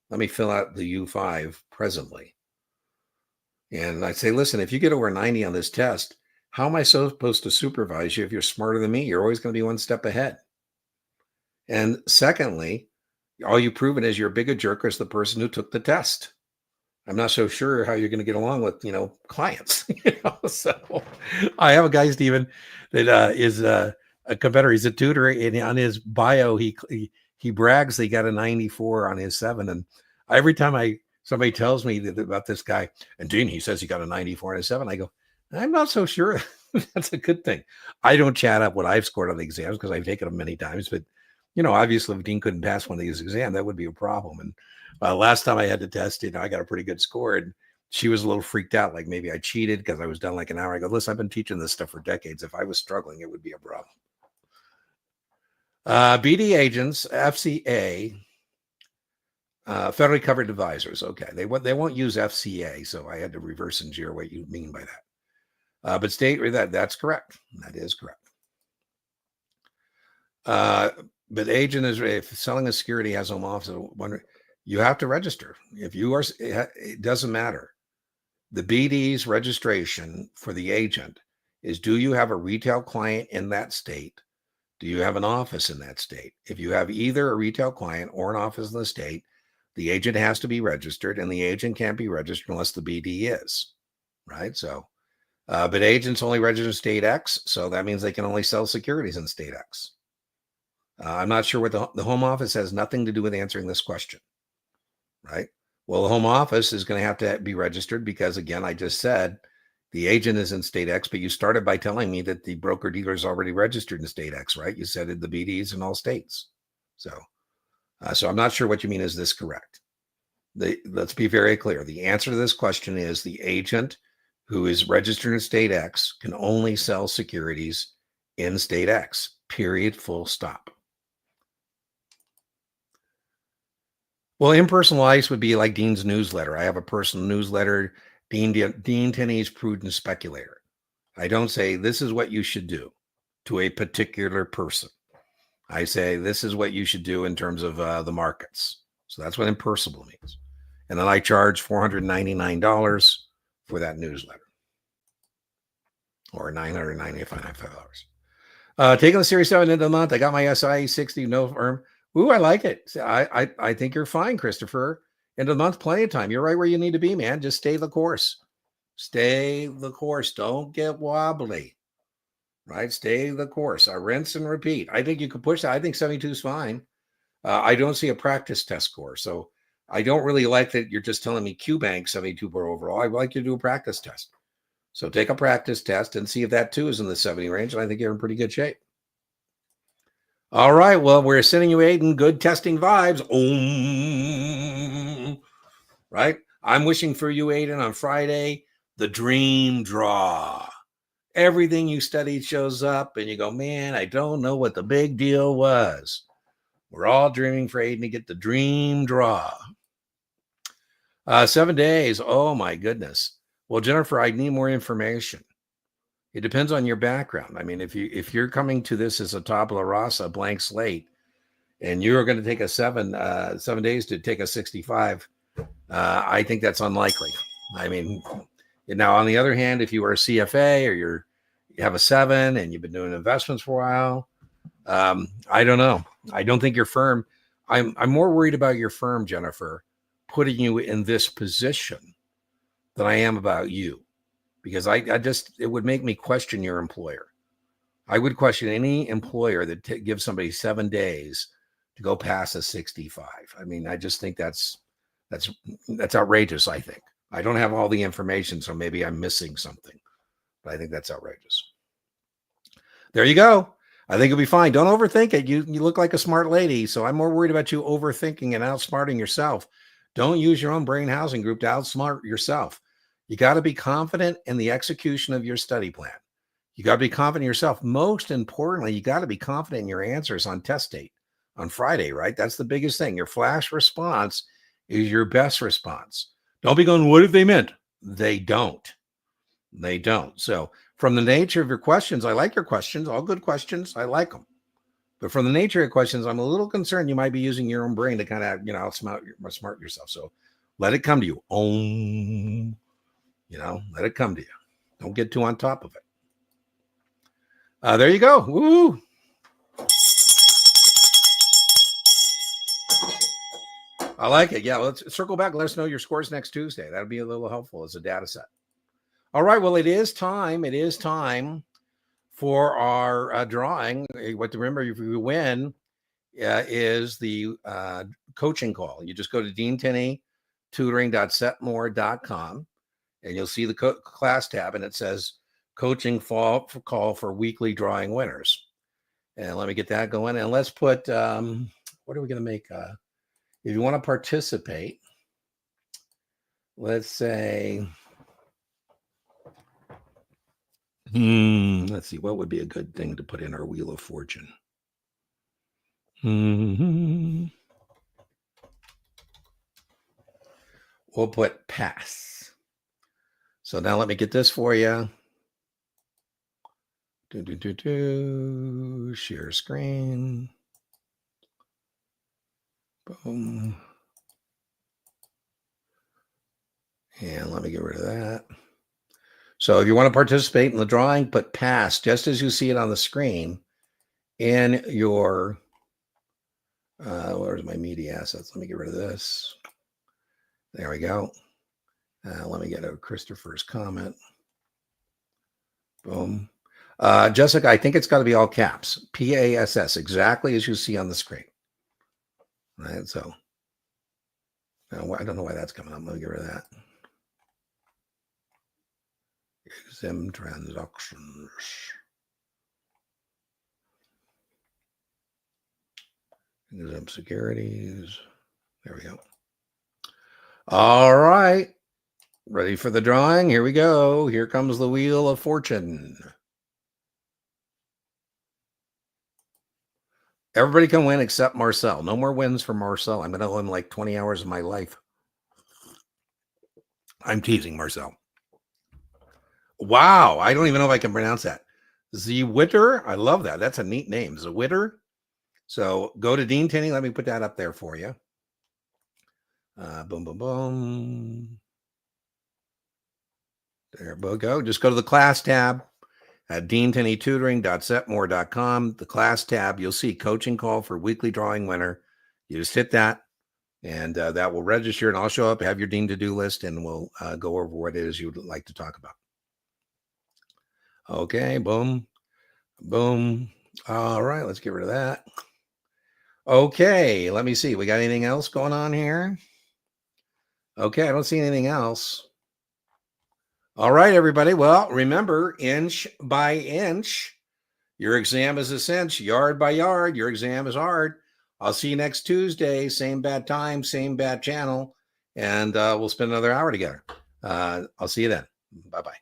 Let me fill out the U5 presently. And I'd say, listen, if you get over 90 on this test, how am I supposed to supervise you if you're smarter than me? You're always going to be one step ahead. And secondly, all you've proven is you're a bigger jerk as the person who took the test. I'm not so sure how you're going to get along with, clients. So I have a guy, Stephen, that is a competitor. He's a tutor, and on his bio, he brags that he got a 94 on his 7. And every time somebody tells me about this guy, and Dean, he says he got a 94 on his 7, I go, I'm not so sure. That's a good thing. I don't chat up what I've scored on the exams because I've taken them many times, but obviously if Dean couldn't pass one of these exams, that would be a problem. And last time I had to test, I got a pretty good score, and she was a little freaked out. Like maybe I cheated because I was done like an hour. I go, listen, I've been teaching this stuff for decades. If I was struggling, it would be a problem. BD agents, FCA, federally covered advisors. Okay, they won't use FCA, so I had to reverse engineer what you mean by that. But state that's correct. That is correct. But agent is, if selling a security has home office, you have to register. If you are, it doesn't matter. The BD's registration for the agent is, do you have a retail client in that state? Do you have an office in that state? If you have either a retail client or an office in the state, the agent has to be registered, and the agent can't be registered unless the BD is, right? So, but agents only register state X, so that means they can only sell securities in state X. I'm not sure what the home office has nothing to do with answering this question, right? Well, the home office is going to have to be registered because, again, I just said the agent is in state X, but you started by telling me that the broker dealer is already registered in state X, right? You said the BDs in all states. So I'm not sure what you mean. Is this correct? Let's be very clear. The answer to this question is the agent who is registered in state X can only sell securities in state X, period, full stop. Well, in-person life would be like Dean's newsletter. I have a personal newsletter, Dean Tenney's Prudent Speculator. I don't say this is what you should do to a particular person. I say this is what you should do in terms of the markets. So that's what impersonal means. And then I charge $499 for that newsletter, or $995. Taking the Series 7 into the month. I got my SIE 60, no firm. Ooh, I like it. I think you're fine, Christopher. End of the month, plenty of time. You're right where you need to be, man. Just stay the course. Stay the course. Don't get wobbly, right? Stay the course. I rinse and repeat. I think you could push that. I think 72 is fine. I don't see a practice test score. So I don't really like that you're just telling me QBank 72 per overall. I'd like you to do a practice test. So take a practice test and see if that too is in the 70 range. And I think you're in pretty good shape. All right. Well, we're sending you, Aiden, good testing vibes. Right. I'm wishing for you, Aiden, on Friday, the dream draw. Everything you studied shows up and you go, man, I don't know what the big deal was. We're all dreaming for Aiden to get the dream draw. 7 days. Oh, my goodness. Well, Jennifer, I need more information. It depends on your background. I mean, if you're coming to this as a tabula rasa, blank slate, and you're going to take a 7 days to take a 65, I think that's unlikely. I mean, now on the other hand, if you are a CFA or you have a 7 and you've been doing investments for a while, I don't know. I don't think your firm. I'm more worried about your firm, Jennifer, putting you in this position than I am about you. Because it would make me question your employer. I would question any employer that gives somebody 7 days to go past a 65. I mean, I just think that's outrageous. I think I don't have all the information, so maybe I'm missing something, but I think that's outrageous. There you go. I think it'll be fine. Don't overthink it. You look like a smart lady, so I'm more worried about you overthinking and outsmarting yourself. Don't use your own brain housing group to outsmart yourself. You got to be confident in the execution of your study plan. You got to be confident in yourself. Most importantly, you got to be confident in your answers on test date on Friday, right? That's the biggest thing. Your flash response is your best response. Don't be going, what if they meant? They don't. They don't. So from the nature of your questions, I like your questions, all good questions. I like them. But from the nature of your questions, I'm a little concerned you might be using your own brain to kind of, outsmart yourself. So let it come to you. Let it come to you. Don't get too on top of it. There you go. Woo! I like it. Yeah, let's circle back. Let us know your scores next Tuesday. That'll be a little helpful as a data set. All right. Well, it is time. It is time for our drawing. What to remember, if you win, is the coaching call. You just go to deantenneytutoring.setmore.com. And you'll see the class tab, and it says coaching call for weekly drawing winners. And let me get that going. And let's put, what are we going to make? If you want to participate, let's say, let's see, what would be a good thing to put in our Wheel of Fortune? Mm-hmm. We'll put pass. So now let me get this for you. Share screen. Boom. And let me get rid of that. So if you want to participate in the drawing, put pass just as you see it on the screen in your, where's my media assets? Let me get rid of this. There we go. Let me get a Christopher's comment. Boom. Jessica, I think it's got to be all caps. PASS, exactly as you see on the screen. All right, so I don't know why that's coming up. Let me get rid of that. Exempt transactions. Exempt securities. There we go. All right. Ready for the drawing? Here we go. Here comes the Wheel of Fortune. Everybody can win except Marcel. No more wins for Marcel. I'm going to owe him like 20 hours of my life. I'm teasing Marcel. Wow. I don't even know if I can pronounce that. Zwitter. I love that. That's a neat name. Zwitter. So go to Dean Tenney. Let me put that up there for you. Boom, boom, boom. There we go. Just go to the class tab at deantenneytutoring.setmore.com. The class tab, you'll see coaching call for weekly drawing winner. You just hit that, and that will register, and I'll show up, have your Dean to-do list, and we'll go over what it is you would like to talk about. Okay, boom, boom. All right, let's get rid of that. Okay, let me see. We got anything else going on here? Okay, I don't see anything else. All right, everybody. Well, remember, inch by inch, your exam is a cinch. Yard by yard, your exam is hard. I'll see you next Tuesday. Same bad time, same bad channel. And we'll spend another hour together. I'll see you then. Bye-bye.